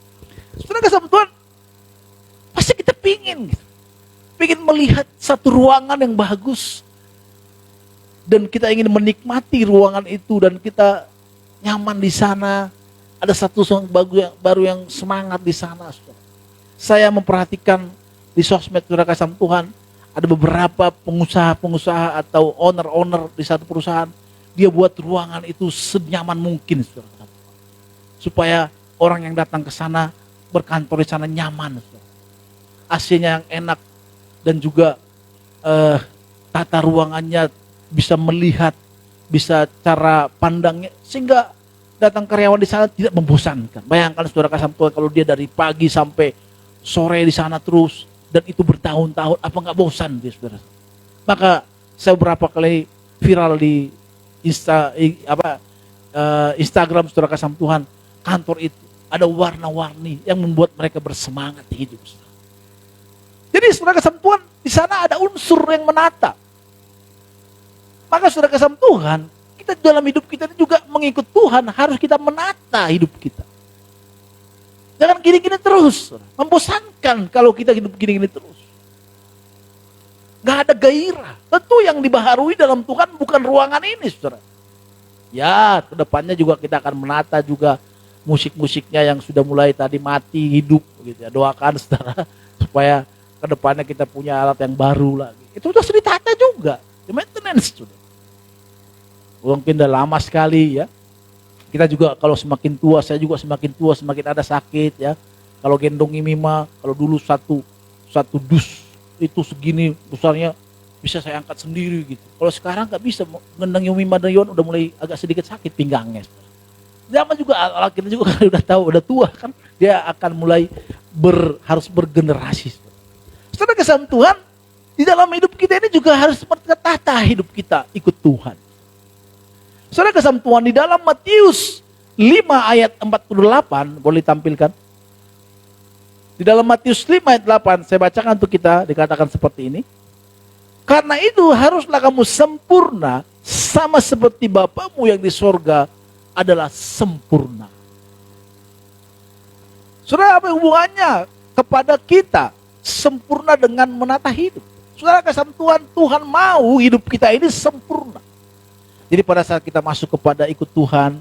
B: Saudara, kasih Tuhan, pasti kita pingin gitu. Pingin melihat satu ruangan yang bagus dan kita ingin menikmati ruangan itu dan kita nyaman di sana. Ada satu baru yang semangat di sana, saudara. Saya memperhatikan di sosmed, saudara, kasih Tuhan, ada beberapa pengusaha atau owner di satu perusahaan. Dia buat ruangan itu senyaman mungkin, saudara. Supaya orang yang datang ke sana, berkantor di sana nyaman, saudara. AC-nya yang enak dan juga tata ruangannya bisa melihat, bisa cara pandangnya, sehingga datang karyawan di sana tidak membosankan. Bayangkan, saudara, kasih Tuhan, kalau dia dari pagi sampai sore di sana terus dan itu bertahun-tahun, apa nggak bosan dia, saudara? Maka saya beberapa kali viral di Instagram, saudara, kasih Tuhan, kantor itu ada warna-warni yang membuat mereka bersemangat hidup, saudara. Jadi, saudara, kasih Tuhan, Di sana ada unsur yang menata. Maka saudara kasih Tuhan, kita dalam hidup kita ini juga mengikut Tuhan, harus kita menata hidup kita. Jangan gini-gini terus, membosankan kalau kita hidup gini-gini terus. Gak ada gairah. Tentu yang dibaharui dalam Tuhan bukan ruangan ini, saudara. Ya, kedepannya juga kita akan menata juga musik-musiknya yang sudah mulai tadi mati, hidup. Gitu ya. Doakan, saudara, supaya kedepannya kita punya alat yang baru lagi. Itu sudah ditata juga, di maintenance, saudara. Mungkin udah lama sekali ya. Kita juga kalau semakin tua, saya juga semakin tua, semakin ada sakit ya. Kalau gendong imima, kalau dulu satu dus itu segini besarnya bisa saya angkat sendiri gitu. Kalau sekarang nggak bisa, gendong imima Dayon udah mulai agak sedikit sakit pinggangnya. Zaman juga alat kita juga kan udah tahu, udah tua kan, dia akan mulai harus bergenerasi. Saudara kasih Tuhan, di dalam hidup kita ini juga harus tertata hidup kita ikut Tuhan. Saudara kasih Tuhan, di dalam Matius 5 ayat 48, boleh tampilkan? Di dalam Matius 5 ayat 8, saya bacakan untuk kita, dikatakan seperti ini. Karena itu haruslah kamu sempurna, sama seperti Bapamu yang di sorga adalah sempurna. Saudara, apa hubungannya kepada kita sempurna dengan menata hidup? Saudara kasih Tuhan, Tuhan mau hidup kita ini sempurna. Jadi pada saat kita masuk kepada ikut Tuhan,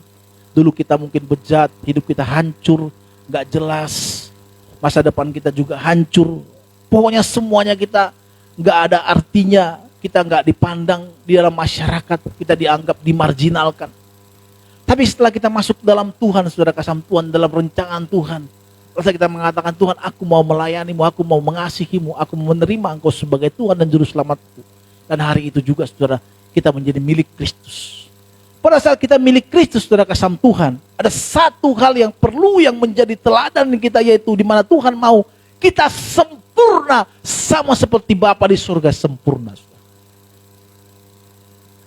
B: dulu kita mungkin bejat, hidup kita hancur, gak jelas, masa depan kita juga hancur. Pokoknya semuanya kita gak ada artinya, kita gak dipandang di dalam masyarakat, kita dianggap dimarginalkan. Tapi setelah kita masuk dalam Tuhan, saudara kasih Tuhan, dalam rencangan Tuhan, setelah kita mengatakan, Tuhan, aku mau melayanimu, aku mau mengasihimu, aku mau menerima Engkau sebagai Tuhan dan Juru Selamatku. Dan hari itu juga, saudara, kita menjadi milik Kristus. Pada saat kita milik Kristus, saudara kasih Tuhan, ada satu hal yang perlu yang menjadi teladan kita, yaitu di mana Tuhan mau kita sempurna sama seperti Bapa di surga sempurna.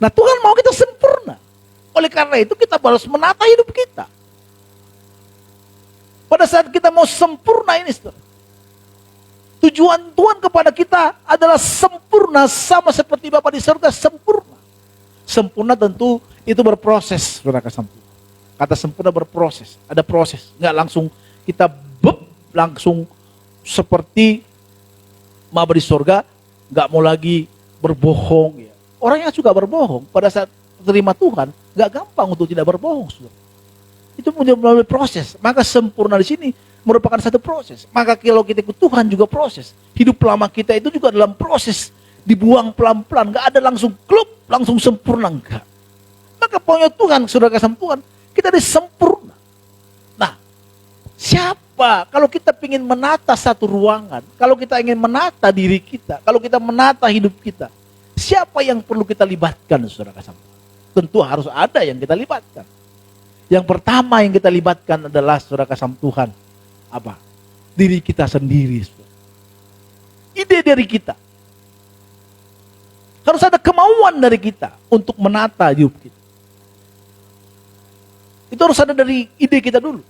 B: Nah, Tuhan mau kita sempurna. Oleh karena itu kita harus menata hidup kita. Pada saat kita mau sempurna ini, saudara, tujuan Tuhan kepada kita adalah sempurna sama seperti Bapa di surga sempurna. Sempurna tentu itu berproses, saudara kasih Tuhan. Kata sempurna berproses, ada proses. Nggak langsung kita langsung seperti Bapa di surga, nggak mau lagi berbohong. Ya. Orang yang suka berbohong pada saat terima Tuhan, nggak gampang untuk tidak berbohong, saudara. Itu melalui proses. Maka sempurna di sini merupakan satu proses. Maka kalau kita ikut Tuhan juga proses. Hidup lama kita itu juga dalam proses. Dibuang pelan-pelan. Gak ada langsung klub, langsung sempurna. Enggak. Maka pokoknya Tuhan, saudara kasih Tuhan, kita disempurna. Nah, siapa? Kalau kita ingin menata satu ruangan, kalau kita ingin menata diri kita, kalau kita menata hidup kita, siapa yang perlu kita libatkan, saudara kasih Tuhan? Tentu harus ada yang kita libatkan. Yang pertama yang kita libatkan adalah, saudara kasih Tuhan, apa? Diri kita sendiri. Ide dari kita. Harus ada kemauan dari kita untuk menata hidup kita. Itu harus ada dari ide kita dulu.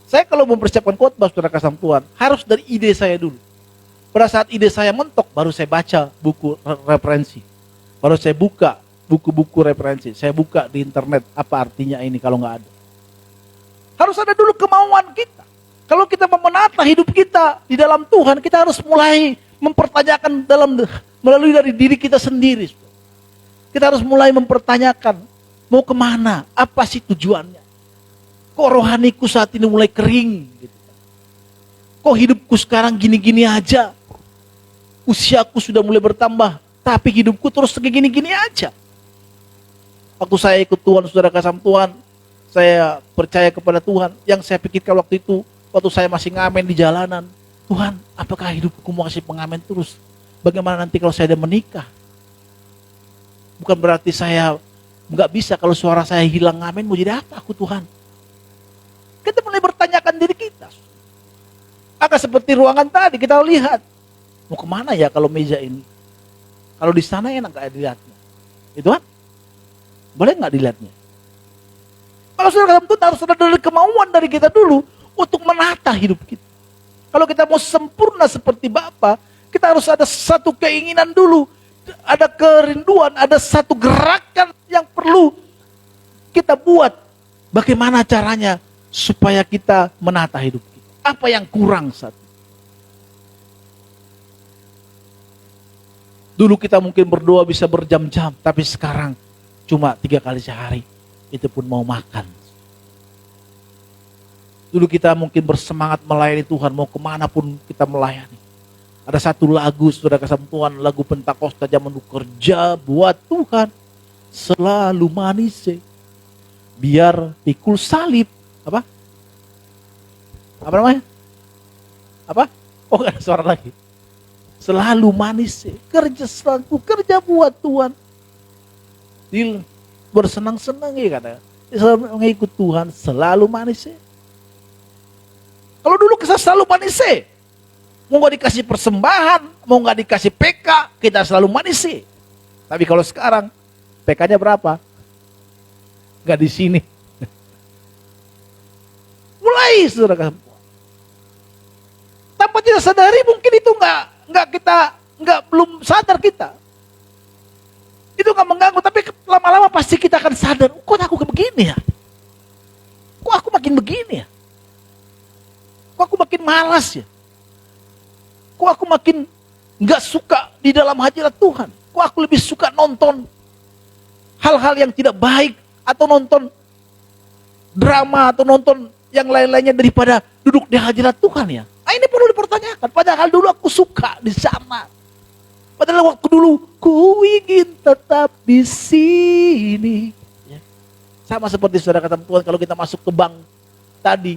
B: Saya kalau mempersiapkan khotbah, saudara kasih Tuhan, harus dari ide saya dulu. Pada saat ide saya mentok, baru saya baca buku referensi. Baru saya buka buku-buku referensi. Saya buka di internet, apa artinya ini kalau nggak ada. Harus ada dulu kemauan kita. Kalau kita mau menata hidup kita di dalam Tuhan, kita harus mulai mempertanyakan melalui dari diri kita sendiri. Kita harus mulai mempertanyakan, mau kemana? Apa sih tujuannya? Kok rohaniku saat ini mulai kering? Gitu. Kok hidupku sekarang gini-gini aja? Usiaku sudah mulai bertambah, tapi hidupku terus segini-gini aja. Waktu saya ikut Tuhan, saudara kasih Tuhan, saya percaya kepada Tuhan. Yang saya pikirkan waktu itu, waktu saya masih ngamen di jalanan, Tuhan, apakah hidupku masih pengamen terus? Bagaimana nanti kalau saya udah menikah? Bukan berarti saya nggak bisa kalau suara saya hilang ngamen, mau jadi apa aku, Tuhan? Kita mulai bertanyakan diri kita. Maka seperti ruangan tadi kita lihat, mau kemana ya kalau meja ini? Kalau di sana enak nggak dilihatnya? Itu kan? Boleh nggak dilihatnya? Maka saudara itu harus ada dari kemauan dari kita dulu untuk menata hidup kita. Kalau kita mau sempurna seperti Bapa, Kita harus ada satu keinginan dulu. Ada kerinduan, ada satu gerakan yang perlu kita buat. Bagaimana caranya supaya kita menata hidup kita? Apa yang kurang saat ini? Dulu kita mungkin berdoa bisa berjam-jam, tapi sekarang cuma 3 kali sehari. Itu pun mau makan. Dulu kita mungkin bersemangat melayani Tuhan, mau kemanapun kita melayani. Ada satu lagu, saudara kasih Tuhan, lagu Pentakosta zaman dulu, kerja buat Tuhan selalu manis. Biar pikul salib. Apa? Apa namanya? Apa? Oh, gak ada suara lagi. Selalu manis. Kerja buat Tuhan. Bersenang-senang ya katanya. Selalu mengikut Tuhan, selalu manis. Kalau dulu kita selalu manis. Mau gak dikasih persembahan, mau gak dikasih PK, kita selalu manis. Tapi kalau sekarang, PK-nya berapa? Gak di sini. Mulai saudara. Tanpa kita sadari mungkin itu belum sadar kita. Itu gak mengganggu, tapi lama-lama pasti kita akan sadar, kok aku begini ya? Kok aku makin begini ya? Kok aku makin malas ya? Kok aku makin gak suka di dalam hadirat Tuhan? Kok aku lebih suka nonton hal-hal yang tidak baik, atau nonton drama, atau nonton yang lain-lainnya daripada duduk di hadirat Tuhan ya? Nah, ini perlu dipertanyakan. Padahal dulu aku suka di sana. Padahal waktu dulu ku ingin tetap di sini. Ya. Sama seperti saudara kata Tuhan, kalau kita masuk ke bank tadi,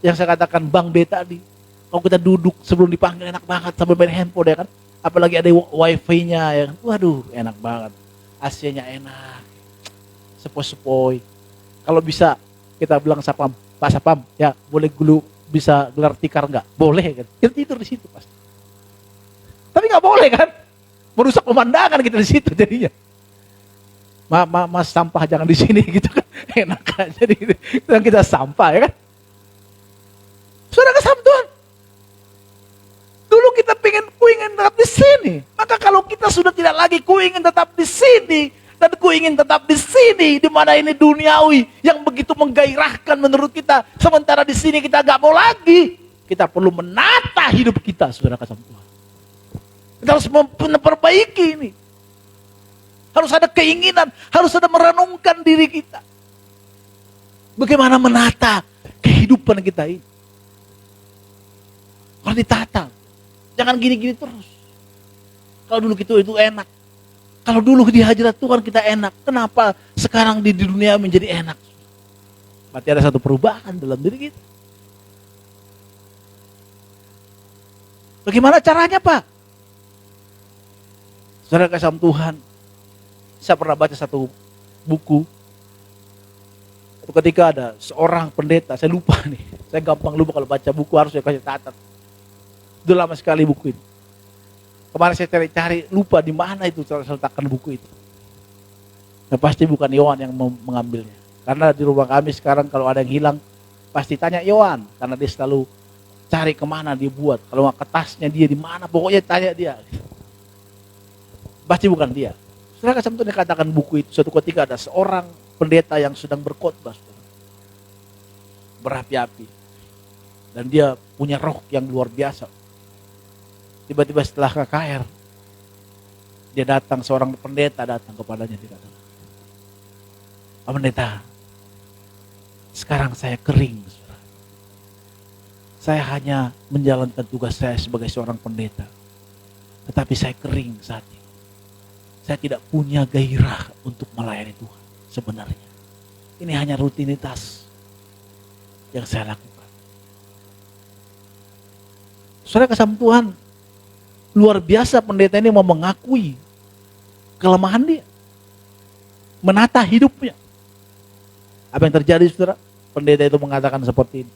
B: yang saya katakan bank B tadi, kalau kita duduk sebelum dipanggil enak banget sambil main handphone ya kan. Apalagi ada wifi-nya ya kan. Waduh, enak banget. AC-nya enak. Sepoi-sepoi. Kalau bisa kita bilang sapam, Pak Sapam, ya boleh dulu bisa gelar tikar enggak? Boleh kan. Kita tidur di situ pasti. Tapi enggak boleh kan? Merusak pemandangan kita di situ jadinya. Mas sampah jangan di sini gitu kan. Enak kan. Jadi kita sampah ya kan. Saudara kasih Tuhan. Dulu kita ingin tetap di sini. Maka kalau kita sudah tidak lagi ingin tetap di sini, dan ingin tetap di sini, di mana ini duniawi yang begitu menggairahkan menurut kita, sementara di sini kita gak mau lagi. Kita perlu menata hidup kita, saudara kasih Tuhan. Kita harus memperbaiki ini. Harus ada keinginan, harus ada merenungkan diri kita. Bagaimana menata kehidupan kita ini. Harus ditata. Jangan gini-gini terus. Kalau dulu itu enak. Kalau dulu di hadirat Tuhan kita enak. Kenapa sekarang di dunia menjadi enak? Berarti ada satu perubahan dalam diri kita. Bagaimana caranya Pak? Saudara kasih Tuhan. Saya pernah baca satu buku. Ketika ada seorang pendeta, saya lupa nih. Saya gampang lupa kalau baca buku, harus saya kasih catat. Udah lama sekali buku ini. Kemarin saya cari-cari, lupa di mana itu saya letakkan buku itu. Nah, pasti bukan Yohan yang mengambilnya. Karena di rumah kami sekarang kalau ada yang hilang, pasti tanya Yohan. Karena dia selalu cari kemana dia buat. Kalau nggak kertasnya dia di mana, pokoknya tanya dia. Pasti bukan dia. Saudara kasih Tuhan katakan buku itu, suatu ketika ada seorang pendeta yang sedang berkhotbah, berapi-api. Dan dia punya roh yang luar biasa. Tiba-tiba setelah KKR, dia datang, seorang pendeta datang kepadanya, dia kata, Pak Pendeta, sekarang saya kering. Saya hanya menjalankan tugas saya sebagai seorang pendeta. Tetapi saya kering saat ini. Saya tidak punya gairah untuk melayani Tuhan sebenarnya. Ini hanya rutinitas yang saya lakukan. Saudara kasih Tuhan, luar biasa pendeta ini mau mengakui kelemahan dia. Menata hidupnya. Apa yang terjadi saudara? Pendeta itu mengatakan seperti ini.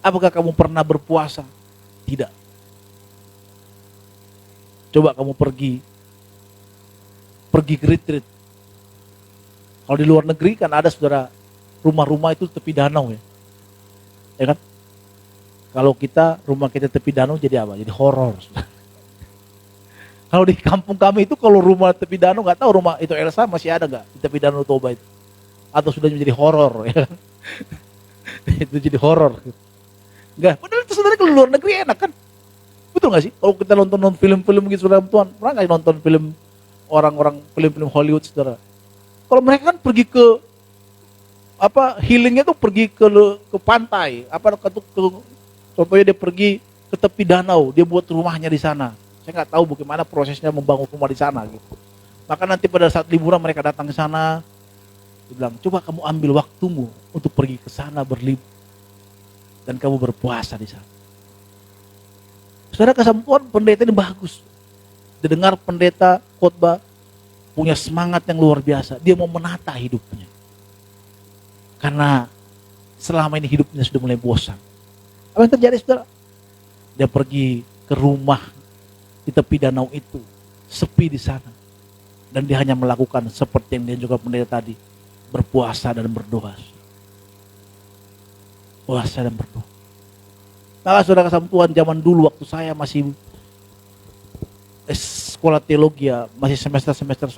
B: Apakah kamu pernah berpuasa? Tidak. Coba kamu pergi ke retreat. Kalau di luar negeri kan ada saudara, rumah-rumah itu tepi danau ya. Ya kan? Kalau rumah kita tepi danau jadi apa? Jadi horor. Kalau di kampung kami itu kalau rumah tepi danau, nggak tahu rumah itu Elsa masih ada nggak di tepi danau Toba itu? Atau sudah menjadi horor ya? Itu jadi horor. Enggak, padahal itu sebenarnya kalau luar negeri enak kan? Betul nggak sih? Kalau kita nonton film-film gitu, saudara Tuhan, pernah nggak nonton film orang-orang film-film Hollywood, saudara? Kalau mereka kan pergi ke healingnya tuh pergi ke pantai, contohnya dia pergi ke tepi danau, dia buat rumahnya di sana. Saya nggak tahu bagaimana prosesnya membangun rumah di sana gitu. Maka nanti pada saat liburan mereka datang ke sana, dia bilang, coba kamu ambil waktumu untuk pergi ke sana berlibur dan kamu berpuasa di sana. Saudara, kesempatan pendeta ini bagus. Didengar pendeta khotbah punya semangat yang luar biasa. Dia mau menata hidupnya. Karena selama ini hidupnya sudah mulai bosan. Apa yang terjadi, saudara? Dia pergi ke rumah di tepi danau itu, sepi di sana. Dan dia hanya melakukan seperti yang dia juga pendeta tadi, berpuasa dan berdoa. Puasa dan berdoa. Maka saudara kasih Tuhan, zaman dulu waktu saya masih sekolah teologi ya, masih semester 1.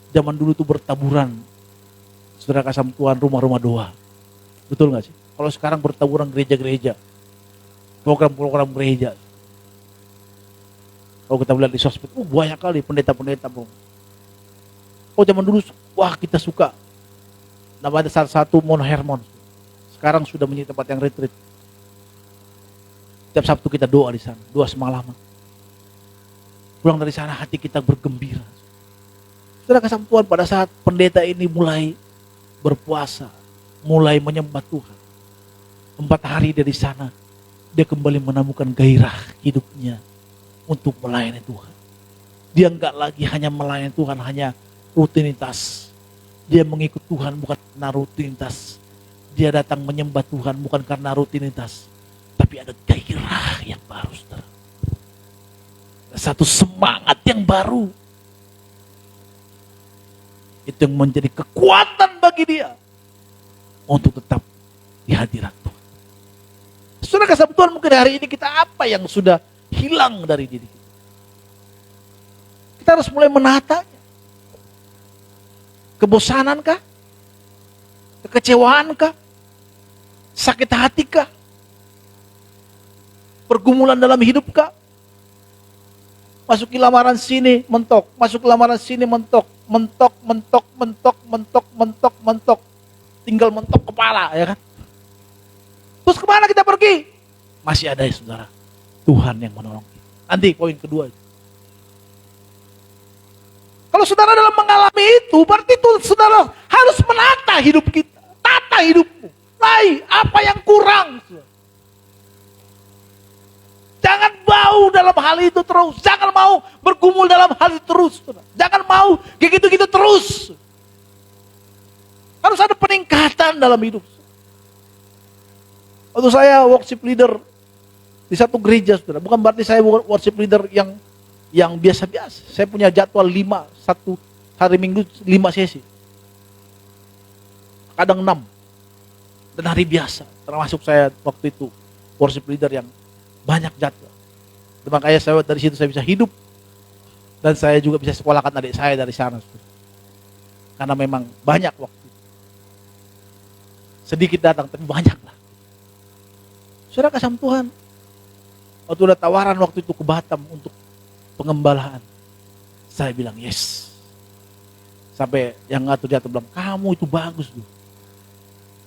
B: Zaman dulu tuh bertaburan. Saudara kasih Tuhan, rumah-rumah doa. Betul gak sih? Kalau sekarang bertaburan gereja-gereja, program-program gereja. Kalau kita lihat di sosmed, banyak kali pendeta-pendeta, bro. Oh, zaman dulu, wah kita suka. Namanya salah satu Mount Hermon. Sekarang sudah menjadi tempat yang retreat. Tiap Sabtu kita doa di sana, doa semalaman. Pulang dari sana hati kita bergembira. Saudara kasih Tuhan, pada saat pendeta ini mulai berpuasa, mulai menyembah Tuhan, 4 hari dari sana, dia kembali menemukan gairah hidupnya untuk melayani Tuhan. Dia enggak lagi hanya melayani Tuhan, hanya rutinitas. Dia mengikut Tuhan bukan karena rutinitas. Dia datang menyembah Tuhan bukan karena rutinitas, tapi ada gairah yang baru, saudara. Satu semangat yang baru. Itu yang menjadi kekuatan bagi dia untuk tetap di hadirat Tuhan. Saudara kasih Tuhan, mungkin hari ini kita apa yang sudah hilang dari diri kita. Kita harus mulai menatanya. Kebosanankah? Kekecewaankah? Sakit hatikah? Pergumulan dalam hidupkah? Masuk ke lamaran sini mentok, masuk ke lamaran sini mentok, mentok. Tinggal mentok kepala, ya kan? Terus kemana kita pergi? Masih ada ya, saudara, Tuhan yang menolong kita. Nanti poin kedua. Kalau saudara dalam mengalami itu, berarti itu saudara harus menata hidup kita. Tata hidupmu. Apa yang kurang? Jangan mau dalam hal itu terus. Jangan mau bergumul dalam hal itu terus. Jangan mau kayak gitu-gitu terus. Harus ada peningkatan dalam hidup. Waktu saya worship leader di satu gereja, saudara, bukan berarti saya worship leader yang biasa-biasa. Saya punya jadwal 1 hari Minggu 5 sesi. Kadang 6. Dan hari biasa. Termasuk saya waktu itu worship leader yang banyak jadwal. Makanya dari situ saya bisa hidup. Dan saya juga bisa sekolahkan adik saya dari sana. Karena memang banyak waktu. Sedikit datang, tapi banyak lah. Saudara kasih Tuhan. Waktu ada tawaran waktu itu ke Batam untuk pengembalaan, saya bilang yes. Sampai yang ngatur jatuh bilang, kamu itu bagus loh.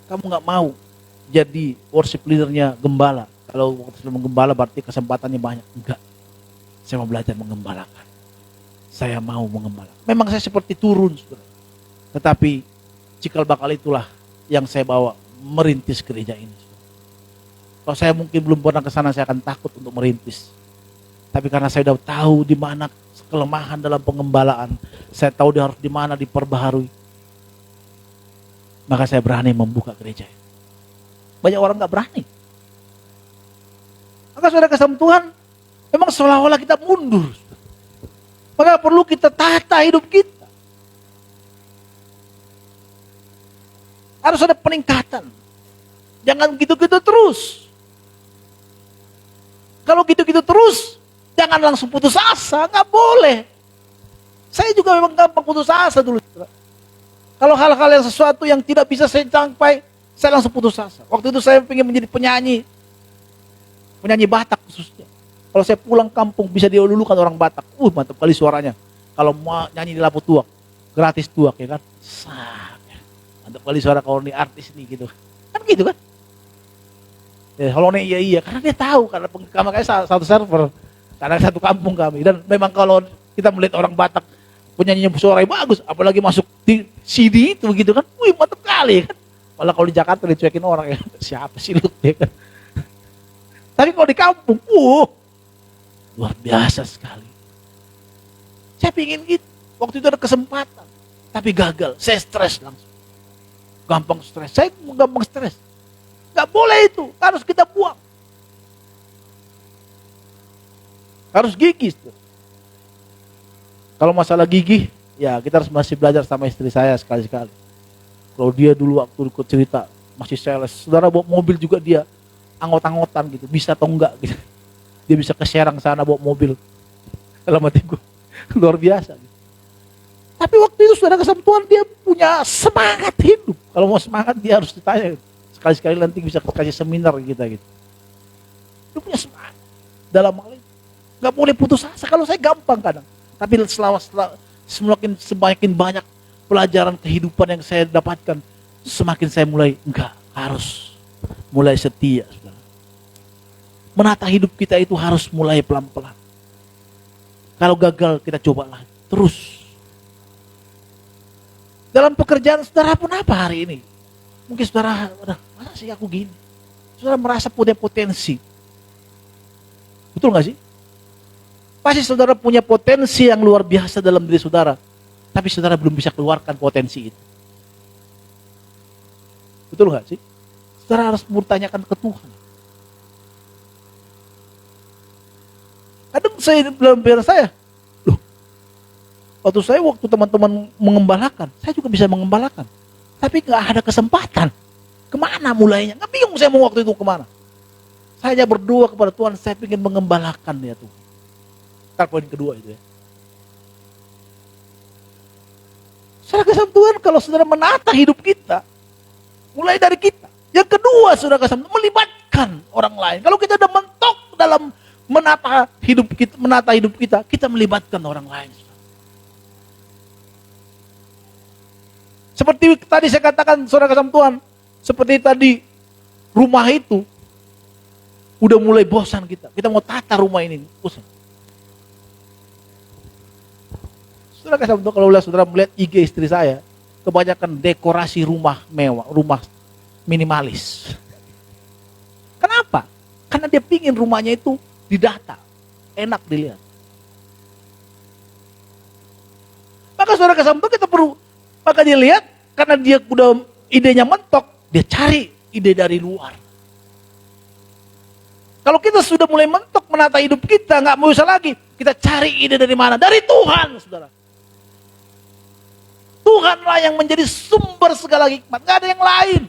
B: Kamu gak mau jadi worship leadernya gembala. Kalau waktu sebelum menggembala berarti kesempatannya banyak. Enggak. Saya mau belajar mengembalakan. Saya mau mengembala. Memang saya seperti turun, saudara. Tetapi cikal bakal itulah yang saya bawa merintis gereja ini. Kalau saya mungkin belum pernah ke sana, saya akan takut untuk merintis. Tapi karena saya sudah tahu di mana kelemahan dalam pengembalaan, saya tahu dia harus di mana diperbaharui, maka saya berani membuka gereja. Banyak orang nggak berani. Maka saudara kasih Tuhan, memang seolah-olah kita mundur. Maka perlu kita tata hidup kita. Harus ada peningkatan. Jangan gitu-gitu terus. Kalau gitu-gitu terus, jangan langsung putus asa, nggak boleh. Saya juga memang gampang putus asa dulu. Kalau hal-hal yang sesuatu yang tidak bisa saya capai, saya langsung putus asa. Waktu itu saya ingin menjadi penyanyi Batak khususnya. Kalau saya pulang kampung bisa dielulukan orang Batak. Mantap kali suaranya. Kalau mau nyanyi di Lapu Tuak, gratis tuak ya kan. Mantap kali suara kalau ini artis nih gitu. Kan gitu kan. Ya, kalau nih iya, karena dia tahu, karena kami satu server, karena satu kampung kami. Dan memang kalau kita melihat orang Batak penyanyinya suara bagus, apalagi masuk di CD itu gitu kan, mantap kali kan. Malah kalau di Jakarta dicuekin orang ya, siapa sih lu ya kan. Tapi kalau di kampung, luar biasa sekali. Saya pingin gitu, waktu itu ada kesempatan, tapi gagal, saya stres langsung. Gampang stres, saya gampang stres. Gak boleh itu, harus kita buang. Harus gigih tuh. Kalau masalah gigih, ya kita harus masih belajar sama istri saya sekali-sekali. Kalau dia dulu waktu ikut cerita, masih sales, saudara bawa mobil juga dia anggot-anggotan gitu, bisa atau enggak gitu. Dia bisa ke Serang sana bawa mobil. Dalam hati gue, luar biasa gitu. Tapi waktu itu saudara kesama Tuhan, dia punya semangat hidup. Kalau mau semangat dia harus ditanya. Sekali-sekali nanti bisa kasih seminar kita gitu. Dia punya semangat dalam hal itu. Gak boleh putus asa. Kalau saya gampang kadang. Tapi semakin banyak pelajaran kehidupan yang saya dapatkan, semakin saya harus mulai setia. Saudara. Menata hidup kita itu harus mulai pelan-pelan. Kalau gagal kita coba lagi. Terus. Dalam pekerjaan saudara pun apa hari ini? Mungkin saudara, masa sih aku gini? Saudara merasa punya potensi. Betul gak sih? Pasti saudara punya potensi yang luar biasa dalam diri saudara. Tapi saudara belum bisa keluarkan potensi itu. Betul gak sih? Saudara harus bertanyakan ke Tuhan. Kadang saya dalam pikiran saya, waktu teman-teman mengembalakan, saya juga bisa mengembalakan. Tapi gak ada kesempatan. Kemana mulainya? Gak bingung saya mau waktu itu kemana. Saya hanya berdoa kepada Tuhan, saya ingin mengembalakan ya Tuhan. Ntar poin kedua itu ya. Saudara kasih Tuhan, kalau saudara menata hidup kita, mulai dari kita. Yang kedua saudara kasih melibatkan orang lain. Kalau kita udah mentok dalam menata hidup kita, kita melibatkan orang lain. Seperti tadi saya katakan, saudara kasih Tuhan, seperti tadi rumah itu udah mulai bosan kita. Kita mau tata rumah ini, bosan. Saudara kasih Tuhan, kalau saudara melihat IG istri saya, kebanyakan dekorasi rumah mewah, rumah minimalis. Kenapa? Karena dia pingin rumahnya itu didata, enak dilihat. Maka saudara kasih Tuhan, kita perlu. Maka dia lihat, karena dia udah idenya mentok, dia cari ide dari luar. Kalau kita sudah mulai mentok menata hidup kita, nggak mau usah lagi, kita cari ide dari mana? Dari Tuhan, saudara. Tuhanlah yang menjadi sumber segala hikmat, nggak ada yang lain.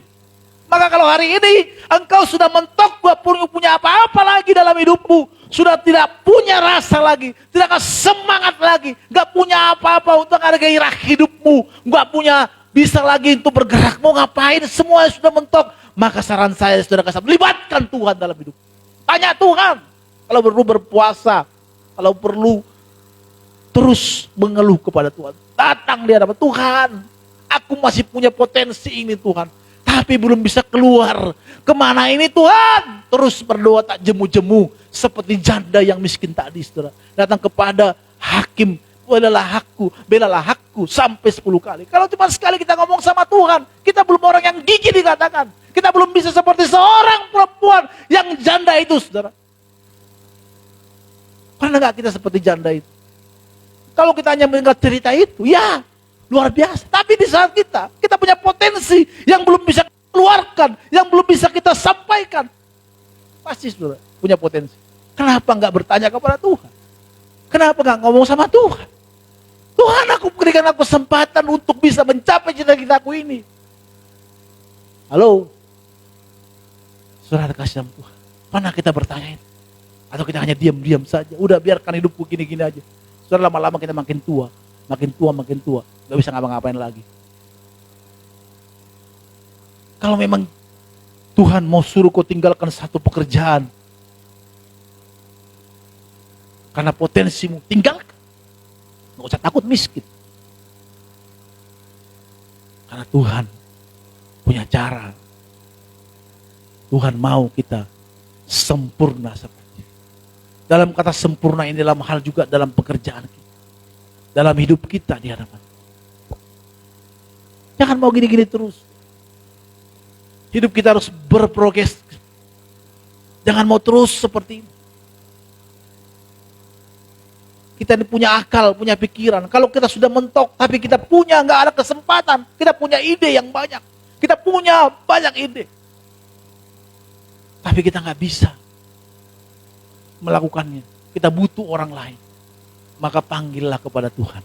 B: Maka kalau hari ini engkau sudah mentok, gak punya apa-apa lagi dalam hidupmu, sudah tidak punya rasa lagi, tidak ada semangat lagi, gak punya apa-apa untuk ada gairah hidupmu, gak punya bisa lagi untuk bergerak, mau ngapain, semua sudah mentok. Maka saran saya saudara kasih, libatkan Tuhan dalam hidup. Tanya Tuhan, kalau perlu berpuasa, kalau perlu terus mengeluh kepada Tuhan. Datang di hadapan Tuhan, aku masih punya potensi ini Tuhan, tapi belum bisa keluar. Kemana ini Tuhan? Terus berdoa tak jemu-jemu, seperti janda yang miskin tadi, saudara. Datang kepada hakim, belalah hakku sampai 10 kali. Kalau cuma sekali kita ngomong sama Tuhan, kita belum orang yang gigih dikatakan. Kita belum bisa seperti seorang perempuan yang janda itu, saudara. Pernah gak kita seperti janda itu? Kalau kita hanya mendengar cerita itu, ya luar biasa. Tapi di saat kita punya potensi yang belum bisa keluarkan, yang belum bisa kita sampaikan. Pasti saudara punya potensi. Kenapa nggak bertanya kepada Tuhan? Kenapa nggak ngomong sama Tuhan? Tuhan, aku berikan aku kesempatan untuk bisa mencapai cita-citaku ini. Halo? Saudara kasih sama Tuhan. Pernah kita bertanya itu? Atau kita hanya diam-diam saja. Udah biarkan hidupku gini-gini aja. Saudara, lama-lama kita makin tua. Makin tua. Gak bisa ngapa-ngapain lagi. Kalau memang Tuhan mau suruh kau tinggalkan satu pekerjaan. Karena potensimu, tinggalkan. Gak usah takut miskin. Karena Tuhan punya cara. Tuhan mau kita sempurna seperti itu. Dalam kata sempurna ini dalam hal juga dalam pekerjaan kita. Dalam hidup kita di hadapan. Jangan mau gini-gini terus. Hidup kita harus berprogres. Jangan mau terus seperti ini. Kita ini punya akal, punya pikiran. Kalau kita sudah mentok, tapi kita punya, nggak ada kesempatan. Kita punya ide yang banyak. Kita punya banyak ide. Tapi kita nggak bisa melakukannya. Kita butuh orang lain. Maka panggillah kepada Tuhan.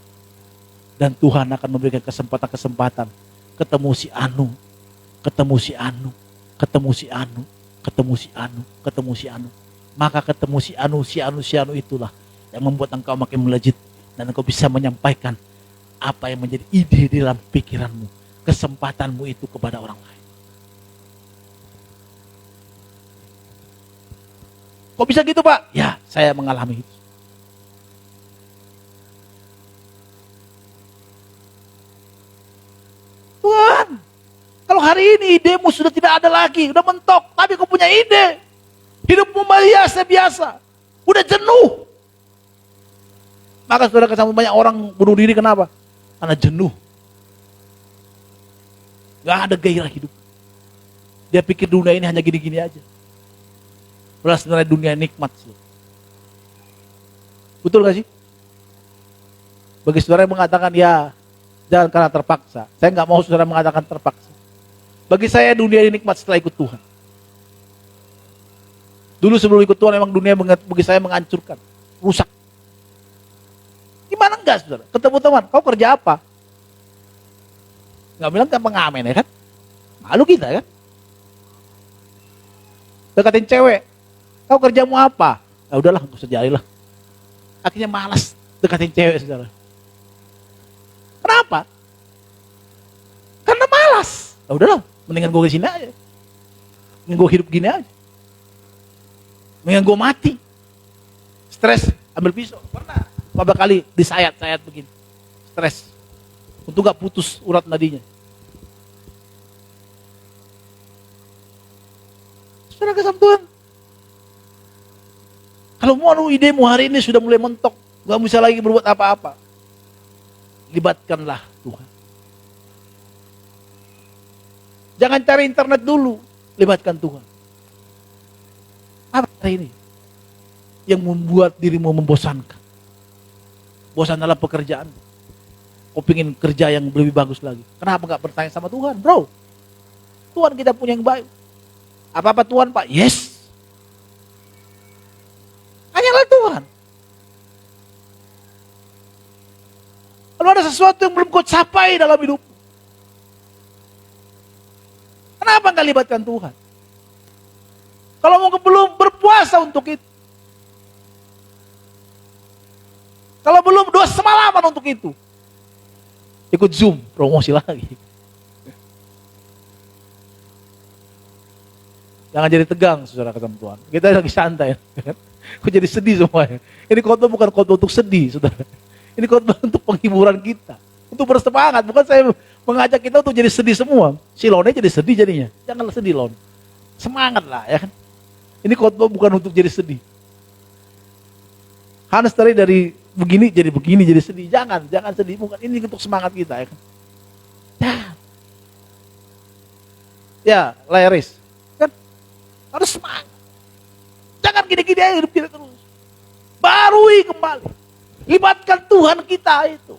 B: Dan Tuhan akan memberikan kesempatan-kesempatan. Ketemu si Anu. Ketemu si Anu. Ketemu si Anu. Ketemu si Anu. Ketemu si Anu. Maka ketemu si Anu itulah yang membuat engkau makin melejit. Dan engkau bisa menyampaikan apa yang menjadi ide di dalam pikiranmu. Kesempatanmu itu kepada orang lain. Kok bisa gitu, Pak? Ya, saya mengalami itu. Tuhan, kalau hari ini idemu sudah tidak ada lagi, udah mentok, tapi kau punya ide. Hidupmu biasa-biasa, udah jenuh. Maka saudara ketemu banyak orang bunuh diri, kenapa? Karena jenuh. Gak ada gairah hidup. Dia pikir dunia ini hanya gini-gini aja. Padahal sebenarnya dunia nikmat. Betul gak sih? Bagi saudara yang mengatakan ya, jangan karena terpaksa. Saya nggak mau saudara mengatakan terpaksa. Bagi saya dunia ini nikmat setelah ikut Tuhan. Dulu sebelum ikut Tuhan memang dunia bagi saya menghancurkan, rusak. Gimana enggak saudara? Ketemu teman, kau kerja apa? Nggak bilang kan pengamen ya kan? Malu kita kan? Deketin cewek, kau kerjamu apa? Ya udahlah, nggak usah jadilah. Akhirnya malas deketin cewek saudara. Kenapa? Karena malas. Ya udahlah, mendingan gue kesini aja. Mendingan gue hidup gini aja. Mendingan gue mati. Stres, ambil pisau. Pernah beberapa kali disayat-sayat begini. Stres. Untuk gak putus urat nadinya. Saudara kesam Tuhan. Kalau mau idemu hari ini sudah mulai mentok. Gak bisa lagi berbuat apa-apa. Libatkanlah Tuhan. Jangan cari internet dulu. Libatkan Tuhan. Apa hari ini yang membuat dirimu membosankan? Bosan dalam pekerjaan. Kau pengen kerja yang lebih bagus lagi. Kenapa gak bertanya sama Tuhan? Bro, Tuhan kita punya yang baik. Apa-apa Tuhan Pak? Yes. Hanyalah Tuhan. Kalau ada sesuatu yang belum kau capai dalam hidup, kenapa gak libatkan Tuhan? Kalau mau belum berpuasa untuk itu. Kalau belum doa semalaman untuk itu. Ikut Zoom, promosi lagi. Jangan jadi tegang, saudara ketemu Tuhan. Kita lagi santai. Kok jadi sedih semuanya. Ini khotbah bukan khotbah untuk sedih, saudara. Ini khotbah untuk penghiburan kita. Untuk bersemangat. Bukan saya mengajak kita untuk jadi sedih semua. Si Lone jadi sedih jadinya. Janganlah sedih, Lone. Semangat lah, ya kan. Ini khotbah bukan untuk jadi sedih. Hans tadi dari begini jadi sedih. Jangan sedih. Bukan, ini untuk semangat kita, ya kan. Ya, Laris. Kan harus semangat. Jangan gini-gini aja hidup kita terus. Barui kembali. Libatkan Tuhan kita itu.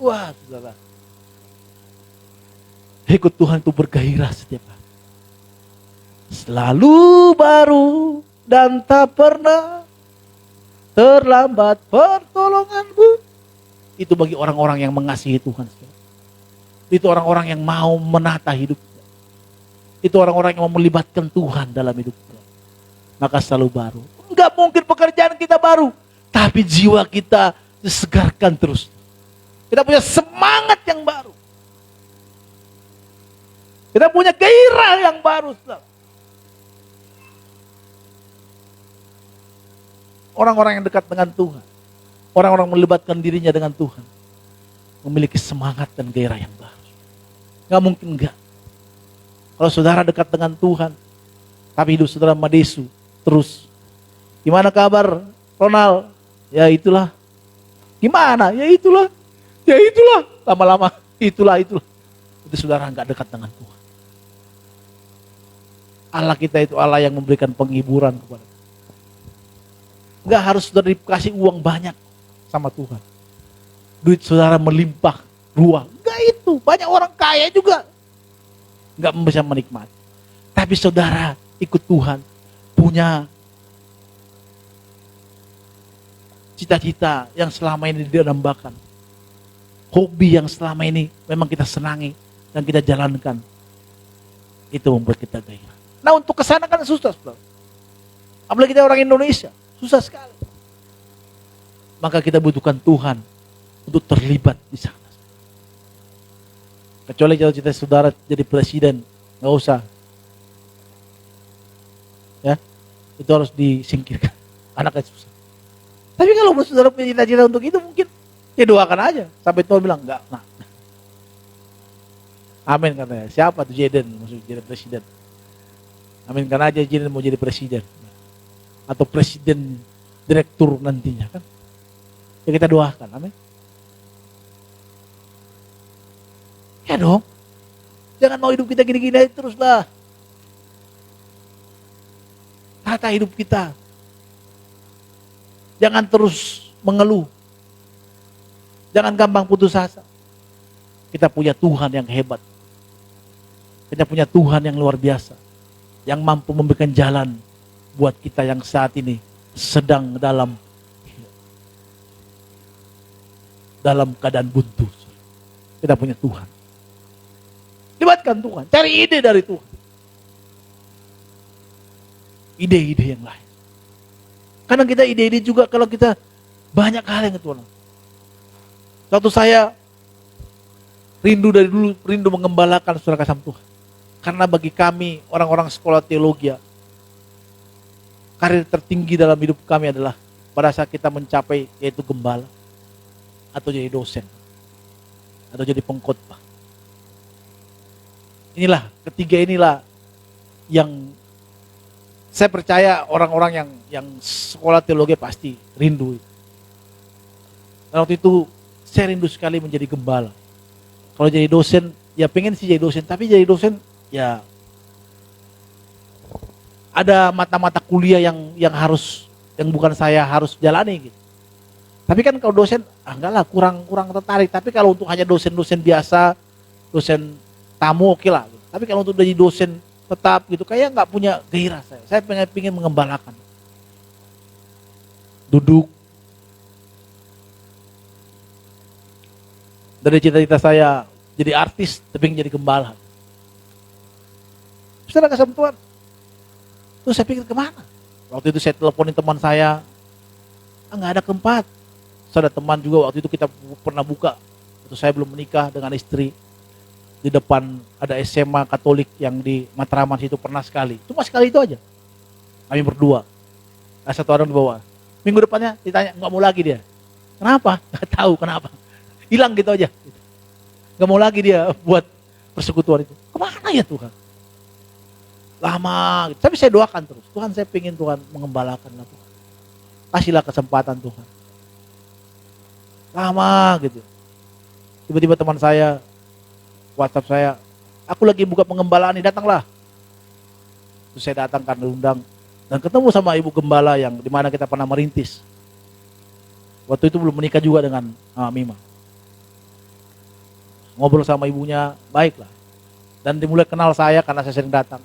B: Wah, saudara. Ikut Tuhan itu bergairah setiap hari. Selalu baru dan tak pernah terlambat pertolonganmu. Itu bagi orang-orang yang mengasihi Tuhan. Itu orang-orang yang mau menata hidupnya. Itu orang-orang yang mau melibatkan Tuhan dalam hidupnya. maka selalu baru. Enggak mungkin pekerjaan kita baru, tapi jiwa kita disegarkan terus. Kita punya semangat yang baru. Kita punya gairah yang baru. Orang-orang yang dekat dengan Tuhan, orang-orang melibatkan dirinya dengan Tuhan, memiliki semangat dan gairah yang baru. Gak mungkin enggak. Kalau saudara dekat dengan Tuhan, tapi hidup saudara madesu terus. Gimana kabar Ronald? Ya itulah. Gimana? Ya itulah. Ya itulah. Lama-lama itulah. Itu saudara enggak dekat dengan Tuhan. Allah kita itu Allah yang memberikan penghiburan kepada kita. Enggak harus saudara dikasih uang banyak sama Tuhan. Duit saudara melimpah ruah. Enggak itu. Banyak orang kaya juga enggak bisa menikmati. Tapi saudara ikut Tuhan, punya cita-cita yang selama ini didambakan, hobi yang selama ini memang kita senangi dan kita jalankan, itu membuat kita gairah. Nah, untuk kesana kan susah, saudara. Apalagi kita orang Indonesia, susah sekali. Maka kita butuhkan Tuhan untuk terlibat di sana. Kecuali kalau cita saudara jadi presiden, nggak usah. Ya, itu harus disingkirkan. Anaknya susah. Tapi kalau saudara punya cita-cita untuk itu, mungkin ya doakan aja. Sampai Tuhan bilang enggak. Nah. Amin katanya. Siapa tuh Jaden maksud jadi presiden? Amin kan aja Jaden mau jadi presiden. Atau presiden direktur nantinya kan. Ya kita doakan. Amin. Ya dong. Jangan mau hidup kita gini-gini terus lah. Tata hidup kita. Jangan terus mengeluh. Jangan gampang putus asa. Kita punya Tuhan yang hebat. Kita punya Tuhan yang luar biasa. Yang mampu memberikan jalan buat kita yang saat ini sedang dalam keadaan buntu. Kita punya Tuhan. Libatkan Tuhan. Cari ide dari Tuhan. Ide-ide yang lain. Kadang kita ide-ide juga kalau kita banyak hal yang Tuhan. Waktu saya rindu dari dulu, rindu mengembalakan saudara kasih Tuhan. Karena bagi kami orang-orang sekolah teologi, karir tertinggi dalam hidup kami adalah pada saat kita mencapai yaitu gembala, atau jadi dosen, atau jadi pengkhotbah. Ketiga inilah yang saya percaya orang-orang yang sekolah teologi pasti rindu. Dan waktu itu saya rindu sekali menjadi gembala. Kalau jadi dosen, ya pengen sih jadi dosen, tapi jadi dosen ya ada mata-mata kuliah yang bukan saya harus jalani gitu. Tapi kan kalau dosen, enggak lah, kurang tertarik. Tapi kalau untuk hanya dosen-dosen biasa, dosen tamu oke lah. Gitu. Tapi kalau untuk jadi dosen tetap gitu, kayak nggak punya gairah saya. Saya pengen mengembalakan. Duduk. Dari cita-cita saya jadi artis, tapi jadi gembala. Saudara kasih Tuhan. Terus saya pikir kemana? Waktu itu saya teleponin teman saya, nggak ada tempat. Saya ada teman juga waktu itu kita pernah buka. Waktu saya belum menikah dengan istri. Di depan ada SMA Katolik yang di Matraman situ pernah sekali. Cuma sekali itu aja. Kami berdua. Ada satu orang di bawah. Minggu depannya ditanya, nggak mau lagi dia. Kenapa? Nggak tahu kenapa. Hilang gitu aja. Nggak mau lagi dia buat persekutuan itu. Kemana ya Tuhan? Lama. Gitu. Tapi saya doakan terus. Tuhan, saya pengen Tuhan mengembalakan lah Tuhan. Kasihlah kesempatan Tuhan. Lama gitu. Tiba-tiba teman saya WhatsApp saya, aku lagi buka pengembalaan nih, datanglah. Terus saya datang karena diundang dan ketemu sama ibu gembala yang dimana kita pernah merintis. Waktu itu belum menikah juga dengan Mima. Ngobrol sama ibunya, baiklah. Dan dimulai kenal saya karena saya sering datang.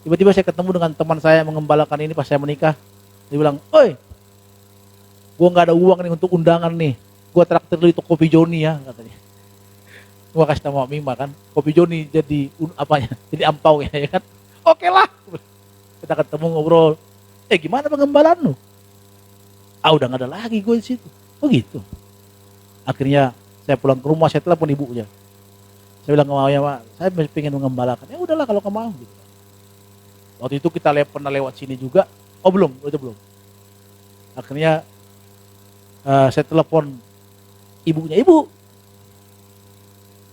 B: Tiba-tiba saya ketemu dengan teman saya yang mengembalakan ini pas saya menikah. Dia bilang, oi, gua nggak ada uang nih untuk undangan nih. Gua traktir lu itu kopi Joni ya, katanya. Gua kasih tahu Mima kan, kopi Joni jadi apanya? Jadi ampau ya kan? Oke lah. Kita ketemu ngobrol. Gimana pengembalaan lu? Udah gak ada lagi gue di situ. Oh gitu. Akhirnya saya pulang ke rumah, saya telepon ibunya. Saya bilang ke mamanya, Pak, saya masih pengen mengembalakan. Ya udahlah kalau kamu mau gitu. Waktu itu kita pernah lewat sini juga. Oh belum, itu belum. Akhirnya saya telepon ibunya, Ibu,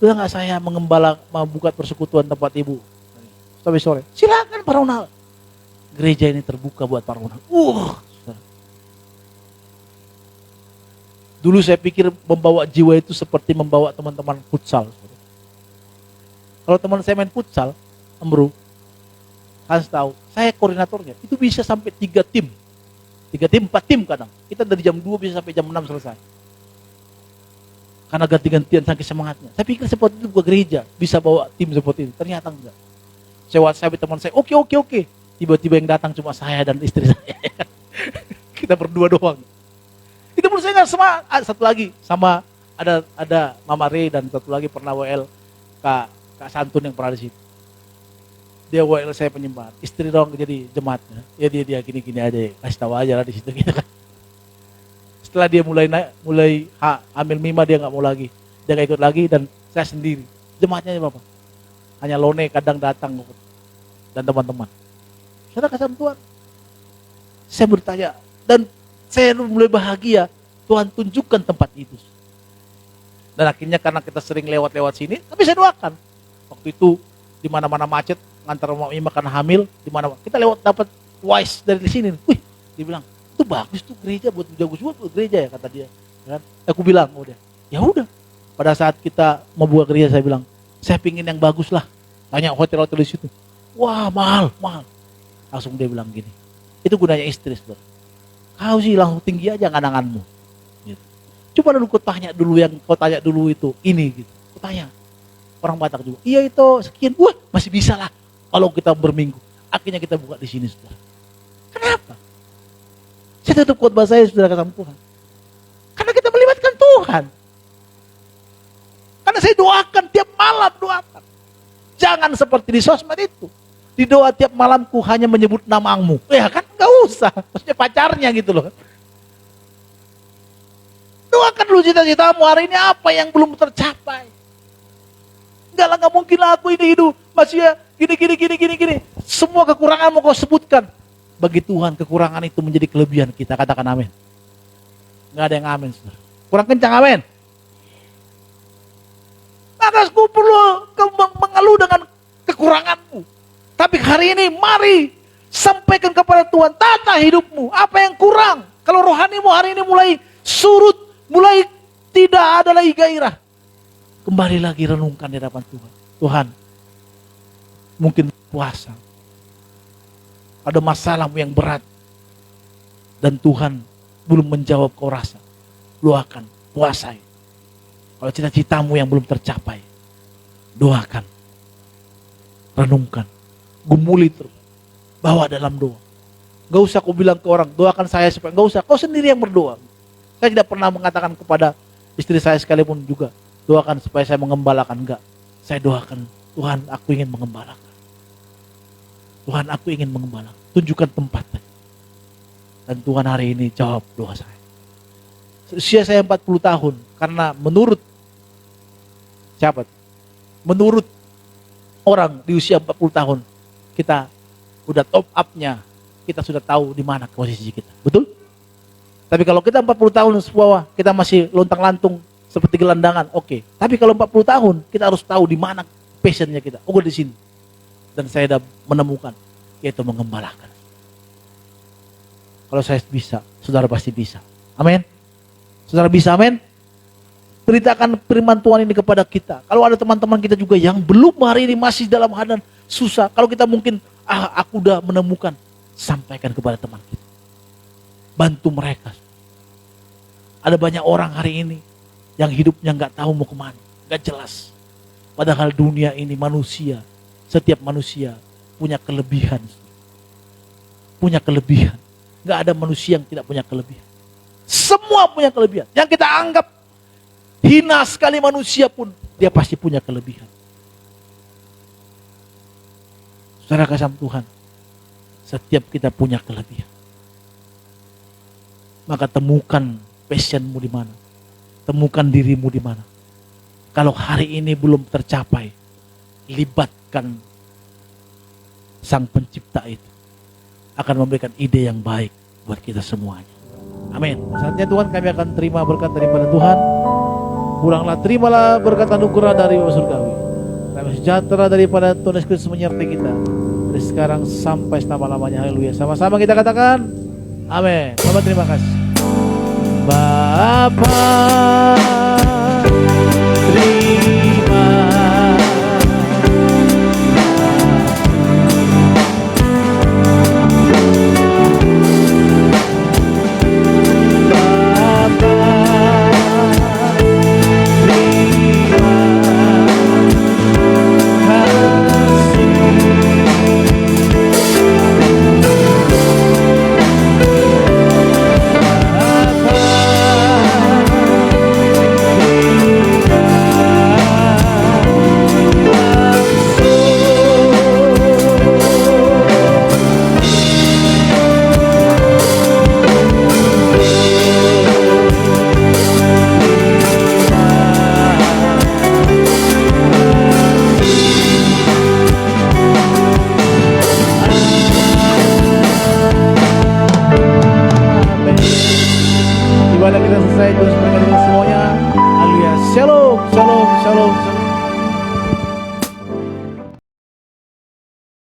B: udah nggak saya mengembala, mau buka persekutuan tempat ibu sampai sore? Silakan Pak Ronald. Gereja ini terbuka buat Pak Ronald. Dulu saya pikir membawa jiwa itu seperti membawa teman-teman futsal. Kalau teman saya main futsal, Bro, Hans tahu, saya koordinatornya, itu bisa sampai 3 tim. 3 tim, 4 tim kadang. Kita dari jam 2 bisa sampai jam 6 selesai. Karena ganti-gantian saking semangatnya. Saya pikir seperti itu buat gereja, bisa bawa tim seperti itu. Ternyata enggak. Saya WhatsApp teman saya, oke. Tiba-tiba yang datang cuma saya dan istri saya. Kita berdua doang. Itu menurut saya enggak sama. Satu lagi, sama ada Mama Rey dan satu lagi pernah WL Kak Santun yang pernah di situ. Dia WL saya penyembahan. Istri dong jadi jemaatnya. Ya dia gini-gini aja. Kasih tahu aja lah di situ gitu kan. Setelah dia mulai ambil mima, dia nggak mau lagi, dia nggak ikut lagi, dan saya sendiri. Jemaatnya Bapak, hanya Lone kadang datang dan teman-teman. Saudara kasih Tuhan, saya bertanya dan saya mulai bahagia. Tuhan tunjukkan tempat itu. Dan akhirnya karena kita sering lewat sini, tapi saya doakan. Waktu itu di mana-mana macet, ngantar Mama Ima karena hamil, di mana kita lewat dapat wise dari sini. Wih, dia bilang, itu bagus tuh gereja, buat gereja ya, kata dia. Kan? Aku bilang, ya udah. Pada saat kita mau buka gereja, saya bilang, saya pingin yang bagus lah. Tanya hotel-hotel di situ. Wah, mahal. Langsung dia bilang gini, itu gunanya istri, saudara. Kau sih langsung tinggi aja angan-anganmu. Gitu. Coba dulu kau tanya dulu itu, ini gitu. Kau tanya. Orang Batak juga, iya itu sekian, masih bisa lah. Kalau kita berminggu, akhirnya kita buka di sini, saudara. Kenapa? Saya tutup khotbah saya, saudara, sama Tuhan. Karena kita melibatkan Tuhan. Karena saya doakan tiap malam, doakan. Jangan seperti di sosmed itu. Di doa tiap malamku hanya menyebut namamu. Ya kan gak usah. Maksudnya pacarnya gitu loh. Doakan dulu cita-citamu hari ini apa yang belum tercapai. Enggak lah, gak mungkin lah aku ini hidup. Masih ya gini. Semua kekuranganmu kau sebutkan. Bagi Tuhan kekurangan itu menjadi kelebihan kita. Katakan amin. Nggak ada yang amin, saudara. Kurang kencang amin. Maka aku perlu mengeluh dengan kekuranganmu. Tapi hari ini mari sampaikan kepada Tuhan, tata hidupmu. Apa yang kurang? Kalau rohanimu hari ini mulai surut, mulai tidak ada lagi gairah, kembali lagi renungkan di hadapan Tuhan. Tuhan, mungkin puasa. Ada masalahmu yang berat. Dan Tuhan belum menjawab, kau rasa. Lu akan puasai. Kalau cita-citamu yang belum tercapai, doakan. Renungkan. Gumuli terus. Bawa dalam doa. Gak usah kau bilang ke orang, doakan saya supaya. Gak usah, kau sendiri yang berdoa. Saya tidak pernah mengatakan kepada istri saya sekalipun juga, doakan supaya saya mengembalakan. Enggak. Saya doakan, Tuhan, aku ingin mengembalakan. Tuhan, aku ingin mengembalakan. Tunjukkan tempatnya. Dan Tuhan hari ini jawab doa saya. Usia saya 40 tahun. Karena menurut siapa? Menurut orang di usia 40 tahun, kita udah top up-nya. Kita sudah tahu di mana posisi kita. Betul? Tapi kalau kita 40 tahun bawah, kita masih lontang-lantung seperti gelandangan. Oke. Tapi kalau 40 tahun, kita harus tahu di mana passionnya kita. Oh, di sini. Dan saya sudah menemukan, yaitu mengembalakan. Kalau saya bisa, saudara pasti bisa. Amin. Saudara bisa, amin. Beritakan firman Tuhan ini kepada kita. Kalau ada teman-teman kita juga yang belum hari ini masih dalam keadaan susah. Kalau kita mungkin, aku udah menemukan. Sampaikan kepada teman kita. Bantu mereka. Ada banyak orang hari ini yang hidupnya gak tahu mau kemana. Gak jelas. Padahal dunia ini manusia. Setiap manusia punya kelebihan. Punya kelebihan. Gak ada manusia yang tidak punya kelebihan. Semua punya kelebihan. Yang kita anggap hina sekali manusia pun, dia pasti punya kelebihan. Saudara kasih Tuhan, Setiap kita punya kelebihan. Maka temukan passionmu di mana. Temukan dirimu di mana. Kalau hari ini belum tercapai, libatkan Sang Pencipta itu. Akan memberikan ide yang baik buat kita semuanya. Amin. Saatnya Tuhan kami akan terima berkat daripada Tuhan. Pulanglah, terimalah berkat anugerah dari Bapa Surgawi. Damai sejahtera daripada Tuhan Yesus Kristus menyertai kita. Dari sekarang sampai selama-lamanya. Haleluya. Sama-sama kita katakan amin. Bapak terima kasih. Bapa terima ibadah kita selesai. Terus mereka semuanya. Haleluya. Shalom, shalom, shalom, shalom.